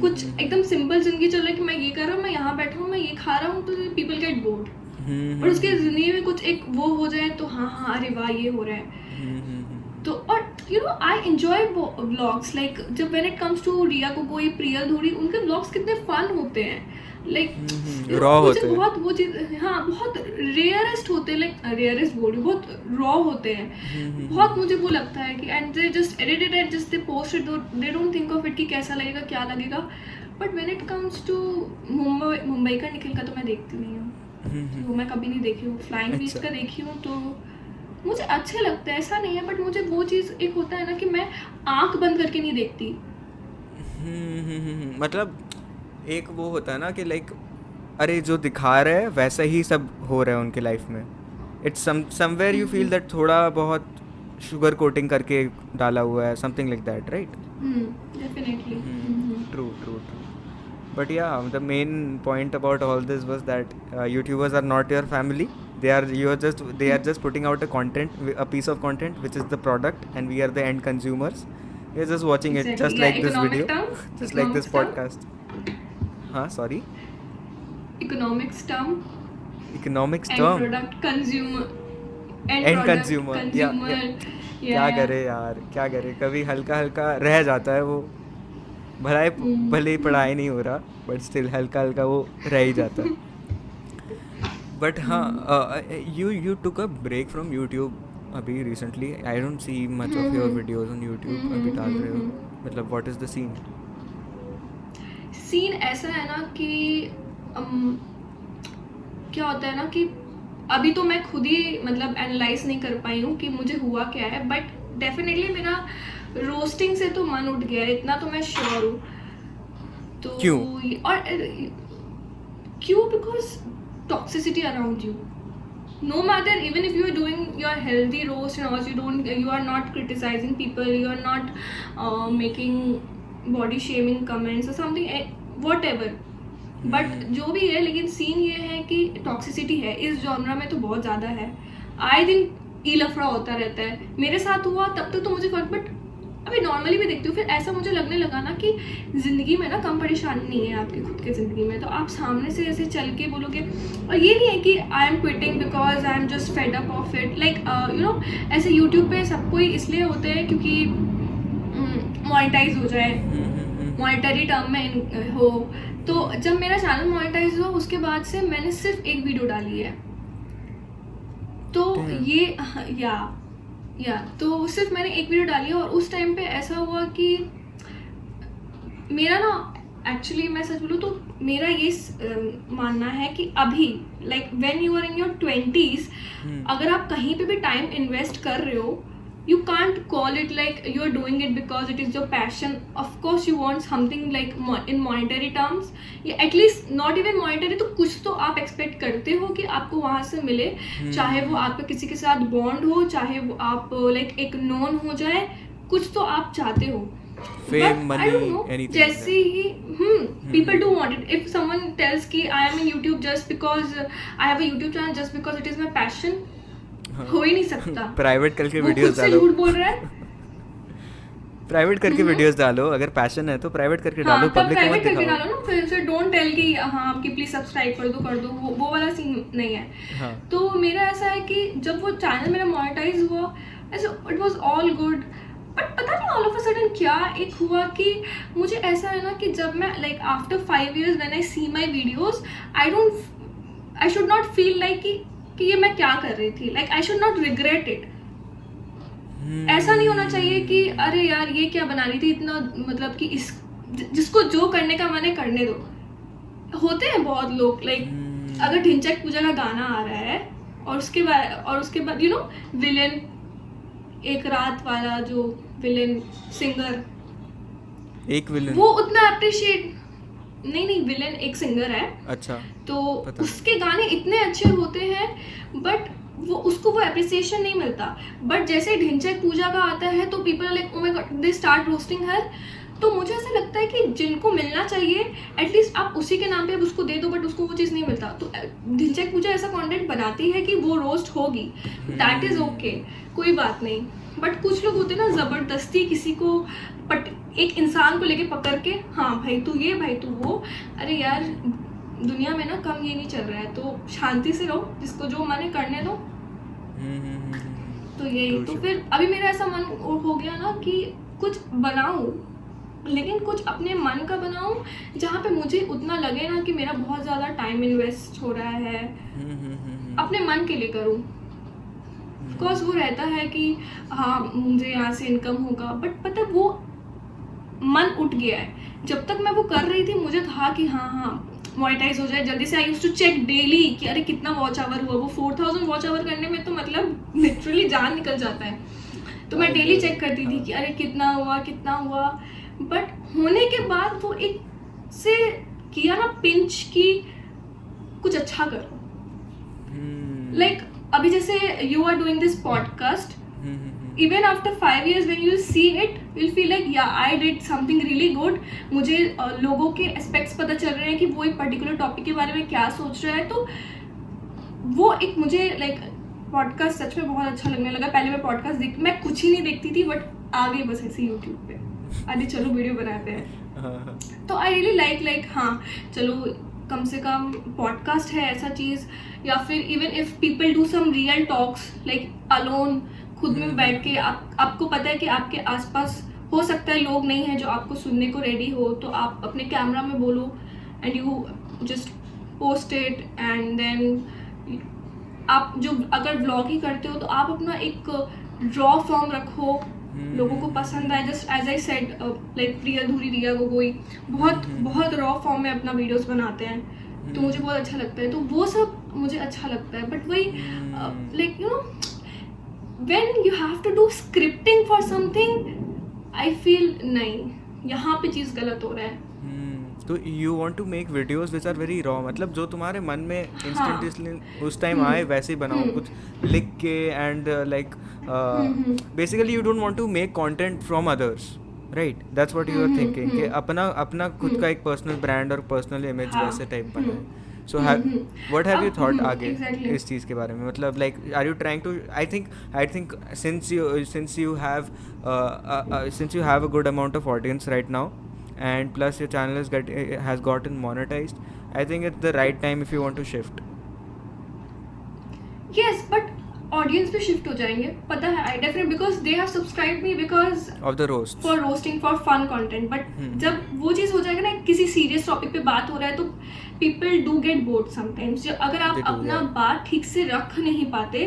कुछ एकदम सिंपल जिंदगी चल रहा है कि मैं ये कर रहा हूँ, मैं यहाँ बैठा हूँ, मैं ये खा रहा हूँ, तो पीपल गेट बोर्ड. और उसके जिंदगी में कुछ एक वो हो जाए तो हाँ अरे वाह ये हो रहा है. तो और you know I enjoy vlogs like जब व्हेन इट कम्स टू रिया कोई, प्रियल धूरी, उनके व्लॉग्स कितने फन होते हैं. लाइक रॉ होते हैं. बहुत वो चीज हाँ बहुत रेयरेस्ट होते हैं. लाइक रेयरेस्ट बोल बहुत रॉ होते हैं. बहुत मुझे वो लगता है कि and they just edited and just they post it. They don't think of it कि कैसा लगेगा क्या लगेगा. But when it comes to Mumbai का निखिल का तो मैं देखती नहीं हूँ. वो मैं कभी नहीं देखी हूँ. फ्लाइंग बीच का देखी हूँ तो मुझे अच्छे लगते हैं, ऐसा नहीं है. बट मुझे वो चीज़ एक होता है ना कि मैं आंख बंद करके नहीं देखती. मतलब एक वो होता है ना कि लाइक अरे जो दिखा रहे हैं वैसा ही सब हो रहा है उनके लाइफ में. It's somewhere you feel that थोड़ा बहुत शुगर कोटिंग करके डाला हुआ है, something like that, right? Definitely. True. But yeah, the main point about all this was that YouTubers are not your family. They are just putting out a piece of content, which is the product, and we are the end consumers. We're just watching it, just like this video, just like this podcast. Sorry. Economics term. Economics End term. product consumer. End consumer. Yeah. क्या करे यार, क्या करे. कभी हल्का रह जाता है वो. भले ही पढ़ाई नहीं हो रहा, बट स्टिल हल्का वो रह ही जाता है. बट हाँ, you took a break from YouTube अभी recently. I don't see much of your videos on YouTube. अभी डाल रहे हो, मतलब what is the scene? Scene ऐसा है ना कि क्या होता है ना कि अभी तो मैं खुद ही मतलब एनालाइज नहीं कर पाई हूँ कि मुझे हुआ क्या है. बट डेफिनेटली मेरा रोस्टिंग से तो मन उठ गया है, इतना तो मैं श्योर हूँ. तो क्यों? और क्यों? Because toxicity around you. No matter, even if you are doing your healthy roast and also you are not criticizing people, you are not making body shaming comments or something, whatever. But जो भी है, लेकिन scene ये है कि toxicity है इस genre में तो बहुत ज़्यादा है. आए दिन ई लफड़ा होता रहता है. मेरे साथ हुआ तब तक तो मुझे फर्क, बट अभी नॉर्मली भी देखती हूँ. फिर ऐसा मुझे लगने लगा ना कि ज़िंदगी में ना कम परेशानी नहीं है आपकी खुद की ज़िंदगी में. तो आप सामने से ऐसे चल के बोलोगे. और ये नहीं है कि I am quitting because I am just fed up of it. Like you know ऐसे यूट्यूब पे सब कोई इसलिए होते हैं क्योंकि मोनेटाइज हो जाए, मॉनिटरी टर्म में हो. तो जब मेरा चैनल मोनेटाइज हुआ उसके बाद से मैंने सिर्फ एक वीडियो डाली है. तो ये या तो सिर्फ मैंने एक वीडियो डाली है. और उस टाइम पे ऐसा हुआ कि मेरा ना एक्चुअली मैं सच बोलूँ तो मेरा ये मानना है कि अभी like when you are in your 20s, अगर आप कहीं पे भी टाइम इन्वेस्ट कर रहे हो, you can't call it like you're doing it because it is your passion. Of course you want something like in monetary terms, या at least not even monetary, तो कुछ तो आप expect करते हो कि आपको वहाँ से मिले. चाहे वो आपका किसी के साथ bond हो, चाहे वो आप like एक known हो जाए, कुछ तो आप चाहते हो. Fame, money, I don't know, anything. जैसे ही people do want it. If someone tells कि I am in YouTube just because I have a YouTube channel just because it is my passion, हो ही नहीं सकता. प्राइवेट करके videos डालो. झूठ बोल रहा है. प्राइवेट करके वीडियोस डालो. अगर पैशन है तो प्राइवेट करके डालो, पब्लिक को मत करके दिखाओ. डालो ना. फिर डोंट टेल कि हाँ आपकी प्लीज सब्सक्राइब कर दो. वो वाला सीन नहीं है. तो मेरा ऐसा है कि जब वो चैनल मेरा मोनेटाइज हुआ, ऐसे it was all good. But पता नहीं ऑल ऑफ अ सडन क्या एक हुआ कि मुझे ऐसा है ना कि जब मैं like after 5 years when I see my videos, I should not feel like कि ये मैं क्या कर रही थी. Like I should not regret it. ऐसा नहीं होना चाहिए कि अरे यार ये क्या बना रही थी इतना, मतलब कि इस जिसको जो करने का मन है करने दो. होते हैं बहुत लोग लाइक अगर ढिंचक पूजा का गाना आ रहा है और उसके बाद यू नो विलेन, एक रात वाला जो विलेन सिंगर, एक विलन? वो उतना अप्रिशिएट नहीं, विलेन एक सिंगर है। अच्छा, तो पता उसके गाने इतने अच्छे होते हैं बट उसको वो एप्रिसिएशन नहीं मिलता। बट जैसे ढिंचैक पूजा का आता है तो people like oh my god, they start roasting her. तो मुझे ऐसा लगता है कि जिनको मिलना चाहिए एटलीस्ट आप उसी के नाम पे अब उसको दे दो, बट उसको वो चीज़ नहीं मिलता। तो ढिंचैक पूजा ऐसा कंटेंट बनाती है कि वो रोस्ट होगी, दैट इज़ ओके, कोई बात नहीं। बट कुछ लोग होते हैं ना, ज़बरदस्ती किसी को एक इंसान को लेके पकड़ के, हाँ भाई तू ये, भाई तू वो। अरे यार दुनिया में ना कम ये नहीं चल रहा है, तो शांति से रहो, जिसको जो मन है करने दो। तो यही तो फिर अभी मेरा ऐसा मन हो गया ना कि कुछ बनाऊं, लेकिन कुछ अपने मन का बनाऊं जहाँ पे मुझे उतना लगे ना कि मेरा बहुत ज़्यादा टाइम इन्वेस्ट हो रहा है, अपने मन के लिए करूं। ऑफकोर्स वो रहता है कि हाँ मुझे यहाँ से इनकम होगा, बट पता वो मन उठ गया है। जब तक मैं वो कर रही थी मुझे था कि हाँ मोनेटाइज हो जाए जल्दी से। I used to check daily कि अरे कितना वॉच आवर हुआ। वो 4000 वॉच आवर करने में तो मतलब लिटरली जान निकल जाता है। तो मैं डेली चेक करती थी कि अरे कितना हुआ। बट होने के बाद वो एक से किया ना पिंच की कुछ अच्छा करो। लाइक अभी जैसे you are doing this podcast, even after 5 years when you see it you'll feel like yeah I did something really good। मुझे लोगों के एस्पेक्ट्स पता चल रहे हैं कि वो एक पर्टिकुलर टॉपिक के बारे में क्या सोच रहा है। तो वो एक मुझे लाइक पॉडकास्ट सच में बहुत अच्छा लगने लगा। पहले मैं पॉडकास्ट मैं कुछ ही नहीं देखती थी, बट आ गई बस ऐसे यूट्यूब पे, अरे चलो वीडियो बनाते हैं। तो आई रियली लाइक हाँ चलो कम से कम पॉडकास्ट है ऐसा चीज़, या फिर even if people do some real talks like alone, खुद में बैठ के आपको पता है कि आपके आसपास हो सकता है लोग नहीं है जो आपको सुनने को रेडी हो, तो आप अपने कैमरा में बोलो and you just post it. And then आप जो अगर व्लॉग ही करते हो तो आप अपना एक रॉ फॉर्म रखो, लोगों को पसंद आए। Just as I said like Priya Dhuri, Riya Gogoi बहुत रॉ फॉर्म में अपना वीडियोस बनाते हैं, तो मुझे बहुत अच्छा लगता है। तो वो सब मुझे अच्छा लगता है। बट वही like you know when you have to do scripting for something, I feel नहीं, यहाँ पे चीज़ गलत हो रहा है। तो you want to make videos which are very raw, मतलब जो तुम्हारे मन में इंस्टेंटली उस टाइम आए वैसे ही बनाओ, कुछ लिख के। And like basically you don't want to make content from others, right? That's what you are thinking कि अपना खुद का एक पर्सनल ब्रांड और पर्सनल इमेज वैसे टाइप बनाए। So what have you thought आगे इस चीज़ के बारे में? मतलब like are you trying to I think since you have a good amount of audience right now, and plus your channel has gotten monetized, I think it's the right time if you want to shift. Yes, but audience पे shift हो जाएंगे, पता है। I definitely because they have subscribed me because of the roast, for roasting, for fun content. But जब वो चीज़ हो जाएगा ना, किसी सीरियस टॉपिक पे बात हो रहा है, तो people do get bored sometimes. अगर आप अपना बात ठीक से रख नहीं पाते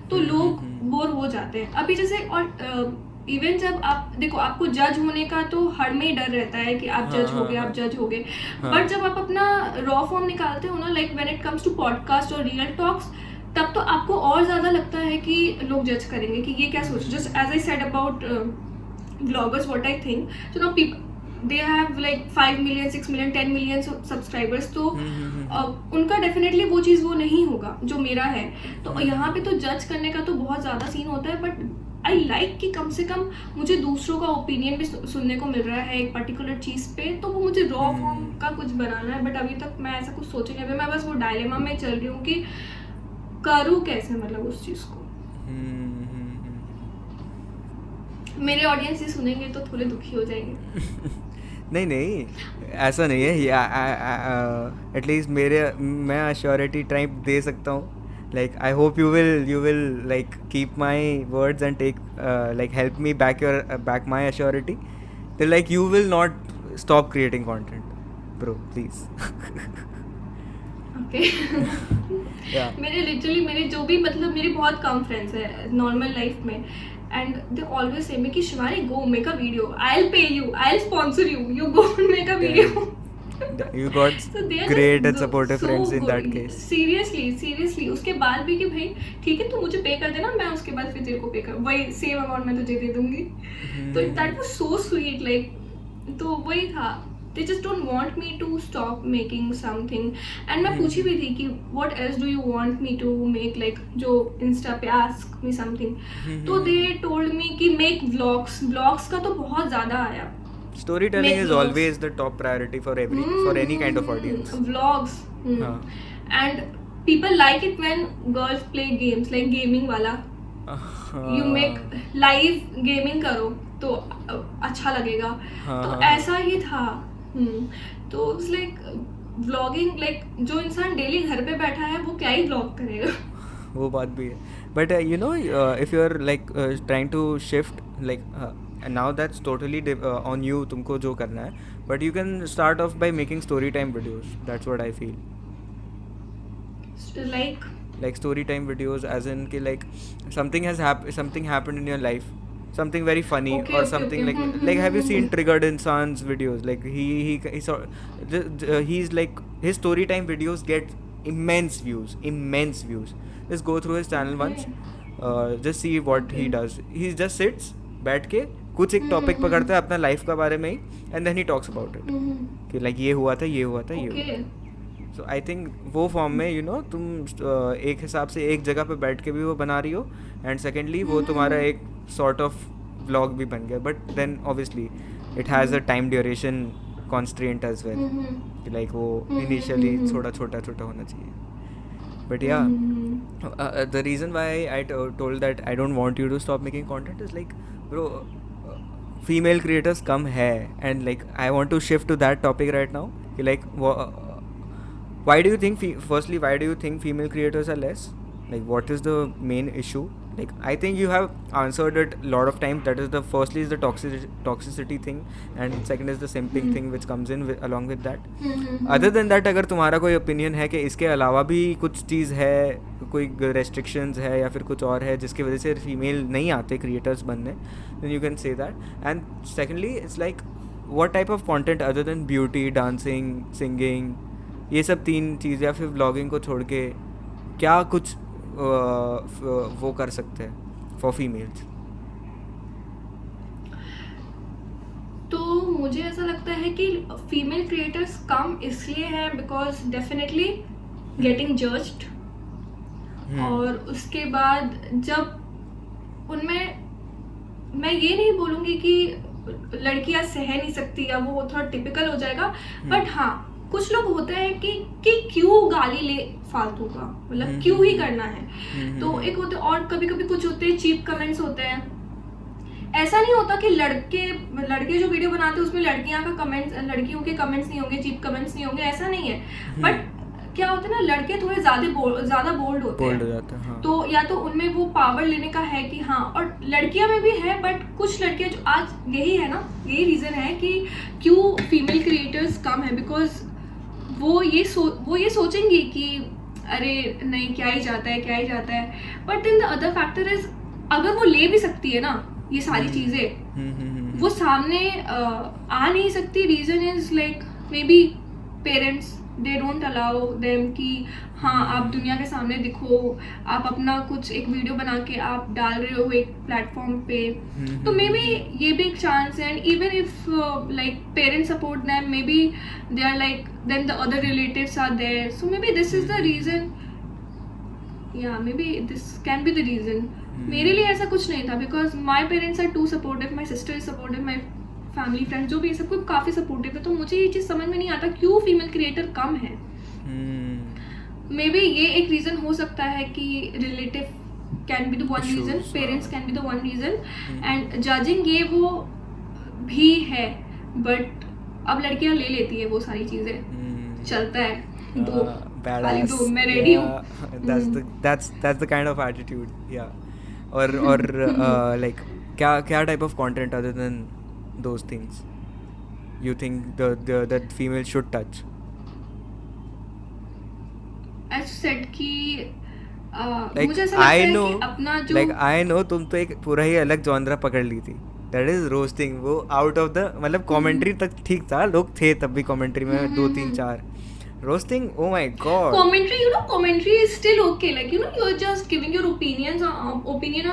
तो लोग बोर हो जाते हैं। अभी जैसे और इवन जब आप देखो, आपको जज होने का तो हर में ही डर रहता है कि आप जज हो गए, आप जज हो गए। बट जब आप अपना रॉ फॉर्म निकालते हो ना, like when it comes to podcast और रियल टॉक्स, तब तो आपको और ज़्यादा लगता है कि लोग जज करेंगे कि ये क्या सोच। Just as I said about vloggers, what I think, so now people they have like 5 million 6 million 10 million subscribers. तो उनका डेफिनेटली वो चीज़ वो नहीं होगा जो मेरा है। तो यहाँ पे तो जज करने का तो बहुत ज़्यादा सीन होता है। बट आई लाइक कि कम से कम मुझे दूसरों का ओपिनियन भी सुनने को मिल रहा है एक पर्टिकुलर चीज़ पे, तो वो मुझे रॉ फॉर्म का कुछ बनाना है। बट अभी तक मैं ऐसा कुछ सोची नहीं। अभी मैं बस वो डायलेमा में चल रही हूँ कि करूँ कैसे, मतलब उस चीज़ को। मेरे ऑडियंस ये सुनेंगे तो थोड़े दुखी हो जाएंगे। नहीं ऐसा नहीं है। एटलीस्ट मैं अश्योरिटी टाइप दे सकता हूँ। Like I hope you will like keep my words and take like help me back my assurity. तो like you will not stop creating content bro, please. मेरे जो भी मतलब मेरे बहुत कम फ्रेंड्स है नॉर्मल लाइफ में, and they always say me कि Shivani go make a video, I will pay you, I will sponsor you, you go make a video. You got So they are great and just supportive so friends in that good. case. Seriously उसके बाद भी कि भाई ठीक है, तू मुझे पे कर देना, मैं उसके बाद फिर तेरे को पे कर, वही सेम अमाउंट मैं तुझे दे दूंगी. तो that was so sweet. Like तो वही था. They just don't want me to stop making something. And मैं पूछी भी थी कि what else do you want me to make, like जो इंस्टा पे ask me something. तो they told me कि make vlogs का तो बहुत ज़्यादा आया. Storytelling Make is vlogs. always the top priority for any kind of audience. Vlogs. हाँ. And people like it when girls play games, like gaming वाला. You make live gaming करो तो अच्छा लगेगा. तो ऐसा ही था. तो it's like vlogging, like जो इंसान डेली घर पे बैठा है वो क्या ही vlog करेगा. वो बात भी है. But you know, if you're like trying to shift, like and now that's totally on you, तुमको जो करना है. But you can start off by making story time videos. That's what I feel. Like story time videos, as in कि like something happened in your life, something very funny, Okay, or okay, something okay. like have you seen Triggered Insan's videos? Like he's like, his story time videos get immense views. Just go through his channel once, just see what he does. He just sits बैठ के कुछ एक topic पकड़ता है अपना life का बारे में ही, and then he talks about it कि लाइक ये हुआ था. सो आई थिंक वो फॉर्म में तुम एक हिसाब से एक जगह पे बैठ के भी वो बना रही हो, एंड सेकेंडली वो तुम्हारा एक सॉर्ट ऑफ व्लॉग भी बन गया. But then obviously it has a time duration constraint as well, कि लाइक वो इनिशियली थोड़ा छोटा होना चाहिए. But yeah, the reason why I told that I don't want you to stop making content is like, bro, female creators come here, and like I want to shift to that topic right now. Like, why do you think firstly, why do you think female creators are less? Like, what is the main issue? Like, I think you have answered it a lot of times. That is the firstly is the toxicity thing, and second is the simping thing which comes in along with that. Other than that, अगर तुम्हारा कोई opinion है कि इसके अलावा भी कुछ चीज़ है, कोई restrictions है या फिर कुछ और है जिसकी वजह से female नहीं आते creators बनने, then you can say that. And secondly, it's like, what type of content other than beauty, dancing, singing, ये सब तीन चीज़, या फिर vlogging को छोड़ के क्या कुछ वो कर सकते हैं फॉर फीमेल्स? तो मुझे ऐसा लगता है कि फीमेल क्रिएटर्स कम इसलिए है बिकॉज डेफिनेटली गेटिंग जज्ड, और उसके बाद जब उनमें, मैं ये नहीं बोलूँगी कि लड़कियां सह नहीं सकती या वो थोड़ा टिपिकल हो जाएगा, बट हाँ कुछ लोग होते हैं कि क्यों गाली ले फालतू का, मतलब क्यों ही करना है. तो एक होते, और कभी कभी कुछ होते हैं चीप कमेंट्स होते हैं. ऐसा नहीं होता कि लड़के जो वीडियो बनाते हैं उसमें लड़कियों के कमेंट्स नहीं होंगे, चीप कमेंट्स नहीं होंगे, ऐसा नहीं है. बट क्या होता है ना, लड़के थोड़े ज़्यादा बोल्ड होते हैं. हाँ. तो या तो उनमें वो पावर लेने का है कि हाँ, और लड़कियां में भी है, बट कुछ लड़कियां जो आज यही है ना, यही रीज़न है कि क्यों फीमेल क्रिएटर्स कम है, बिकॉज वो ये सोचेंगी कि अरे नहीं क्या ही जाता है. But then the other factor is, अगर वो ले भी सकती है ना ये सारी चीज़ें, वो सामने आ नहीं सकती. Reason is like may be parents, they don't allow them कि हाँ आप दुनिया के सामने दिखो, आप अपना कुछ एक वीडियो बना के आप डाल रहे हो एक प्लेटफॉर्म पे. तो मे बी ये भी एक चांस है. And even if like parents support them, maybe they are like, then the other relatives are there, so maybe this is the reason. Yeah maybe this can be the reason. मेरे लिए ऐसा कुछ नहीं था, because my parents are too supportive, my sister is supportive, my family friends जो भी सब कुछ काफ़ी सपोर्टिव है. तो मुझे ये चीज़ समझ में नहीं आता क्यों फीमेल क्रिएटर कम है. मे बी ये एक रीज़न हो सकता है कि relative can be the one reason, parents can be the one reason, and judging ये वो भी है. बट अब लड़कियां ले लेती है वो सारी चीज़ें, चलता है, दो खाली दो, मैं रेडी हूँ. That's the kind of attitude, yeah. और like क्या type of content other than those things you think that female should touch? As said कि like मुझे ऐसा लगता है I know कि अपना जो like I know तुम तो एक पूरा ही अलग जॉनरा पकड़ ली थी. That is roasting. वो आउट ऑफ द मतलब कमेंट्री तक ठीक था, लोग थे तब भी कमेंट्री में 2 3 4. Roasting, O my God. Commentary, you know, commentary is still okay. Like, you know, you're just giving your opinion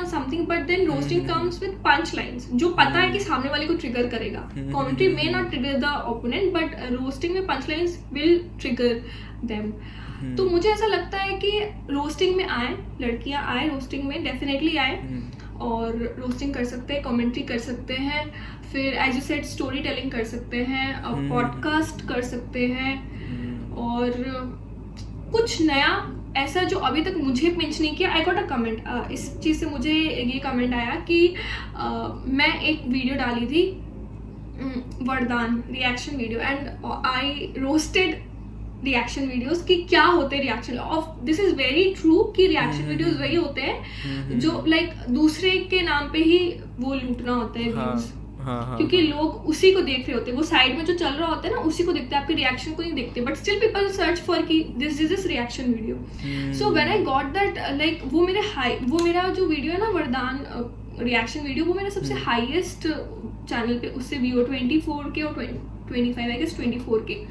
on something, but then roasting comes with punchlines. जो पता है कि सामने वाले को trigger करेगा. Commentary may not trigger the opponent, but roasting में punchlines will trigger them. तो मुझे ऐसा लगता है कि रोस्टिंग में आए, लड़कियां आए रोस्टिंग में, डेफिनेटली आए और रोस्टिंग कर सकते हैं, कमेंट्री कर सकते हैं, फिर as you said storytelling कर सकते हैं, पॉडकास्ट कर सकते हैं, और कुछ नया ऐसा जो अभी तक मुझे पिंच नहीं किया. आई गॉट अ कमेंट, इस चीज़ से मुझे ये कमेंट आया कि मैं एक वीडियो डाली थी वरदान reaction video, and I roasted reaction videos कि क्या होते हैं reaction. Of this is very true कि रिएक्शन वीडियोस वही होते हैं जो लाइक दूसरे के नाम पे ही वो लूटना होता है व्यूज. क्योंकि लोग उसी को देख रहे होते हैं, वो साइड में जो चल रहा होता है ना उसी को देखते हैं, आपके रिएक्शन को नहीं देखते, but still people search for कि this is reaction video. So when I got that, like वो मेरा जो वीडियो है ना वरदान रिएक्शन वीडियो, वो मेरा सबसे हाईएस्ट चैनल पे उससे व्यू 24 के और 25 आई गेस 24 के.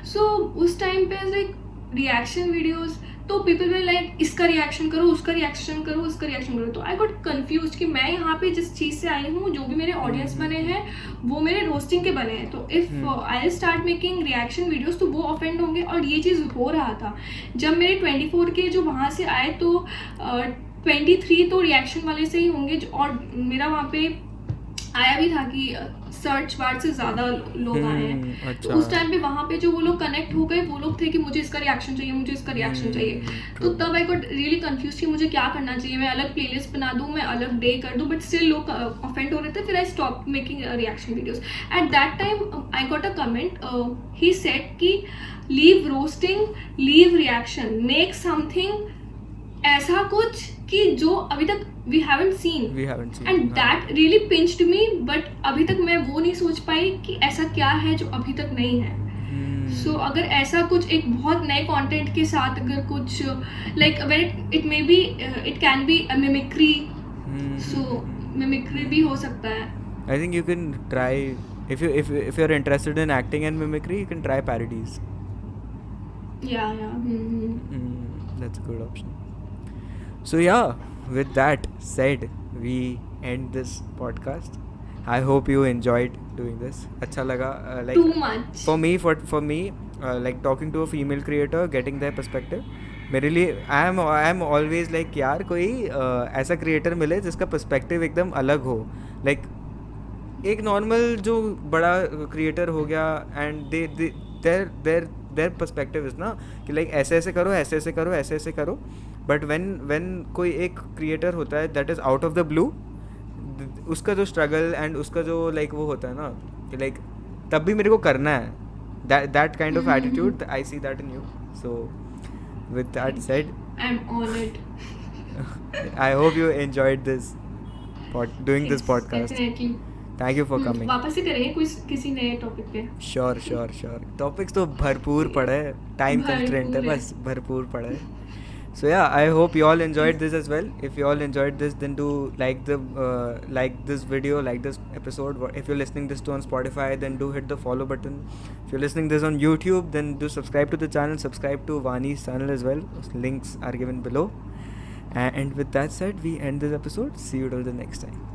सो उस टाइम पे लाइक रिएक्शन वीडियोस, तो पीपल वे लाइक इसका रिएक्शन करो, उसका रिएक्शन करो, उसका रिएक्शन करो. तो आई गॉट कन्फ्यूज कि मैं यहाँ पे जिस चीज़ से आई हूँ, जो भी मेरे ऑडियंस बने हैं वो मेरे रोस्टिंग के बने हैं. तो if I start making reaction videos तो वो ऑफेंड होंगे. और ये चीज़ हो रहा था जब मेरे 24 के जो वहाँ से आए, तो 23 तो रिएक्शन वाले से ही होंगे, और मेरा वहाँ पे आया भी था कि सर्च बार से ज़्यादा लोग आए हैं. अच्छा. तो उस टाइम पे वहाँ पे जो वो लोग कनेक्ट हो गए, वो लोग थे कि मुझे इसका रिएक्शन चाहिए, मुझे इसका रिएक्शन चाहिए. तो तब आई गॉट रियली कंफ्यूज कि मुझे क्या करना चाहिए. मैं अलग प्लेलिस्ट बना दूँ, मैं अलग डे कर दूँ, बट स्टिल लोग ऑफेंड हो रहे थे. फिर I stop making reaction videos. At that time I got a comment, he said कि leave roasting, leave reaction, make something ऐसा कुछ कि जो अभी तक we haven't seen and that really pinched me, but अभी तक मैं वो नहीं सोच पाई कि ऐसा क्या है जो अभी तक नहीं है. So अगर ऐसा कुछ एक बहुत नए कंटेंट के साथ अगर कुछ like when it may be it can be a mimicry, so mimicry भी हो सकता है. I think you can try, if you're interested in acting and mimicry, you can try parodies. Yeah. That's a good option. So yeah, with that said, we end this podcast. I hope you enjoyed doing this. अच्छा लगा, like Too much. for me, like talking to a female creator, getting their perspective. मेरे लिए I am always like यार कोई ऐसा creator मिले जिसका perspective एकदम अलग हो. Like एक नॉर्मल जो बड़ा क्रिएटर हो गया, एंड देयर पर्सपेक्टिव इज ना कि लाइक ऐसे ऐसे करो, ऐसे ऐसे करो, ऐसे ऐसे करो. बट व्हेन कोई एक क्रिएटर होता है that is out of the blue, उसका जो स्ट्रगल एंड उसका जो लाइक वो होता है ना कि लाइक तब भी मेरे को करना है, that kind of attitude I see that in you. So with that said, I am honoured. I hope you enjoyed this doing this podcast. Definitely. Thank you for coming. वापस से करेंगे किसी नए टॉपिक पे. Sure. टॉपिक्स तो भरपूर पड़े, time constraint है बस, भरपूर पड़े. So yeah, I hope you all enjoyed this as well. If you all enjoyed this, then do like this video, like this episode. If you're listening this to on Spotify, then do hit the follow button. If you're listening this on YouTube, then do subscribe to the channel. Subscribe to Vani's channel as well. Links are given below. And with that said, we end this episode. See you till the next time.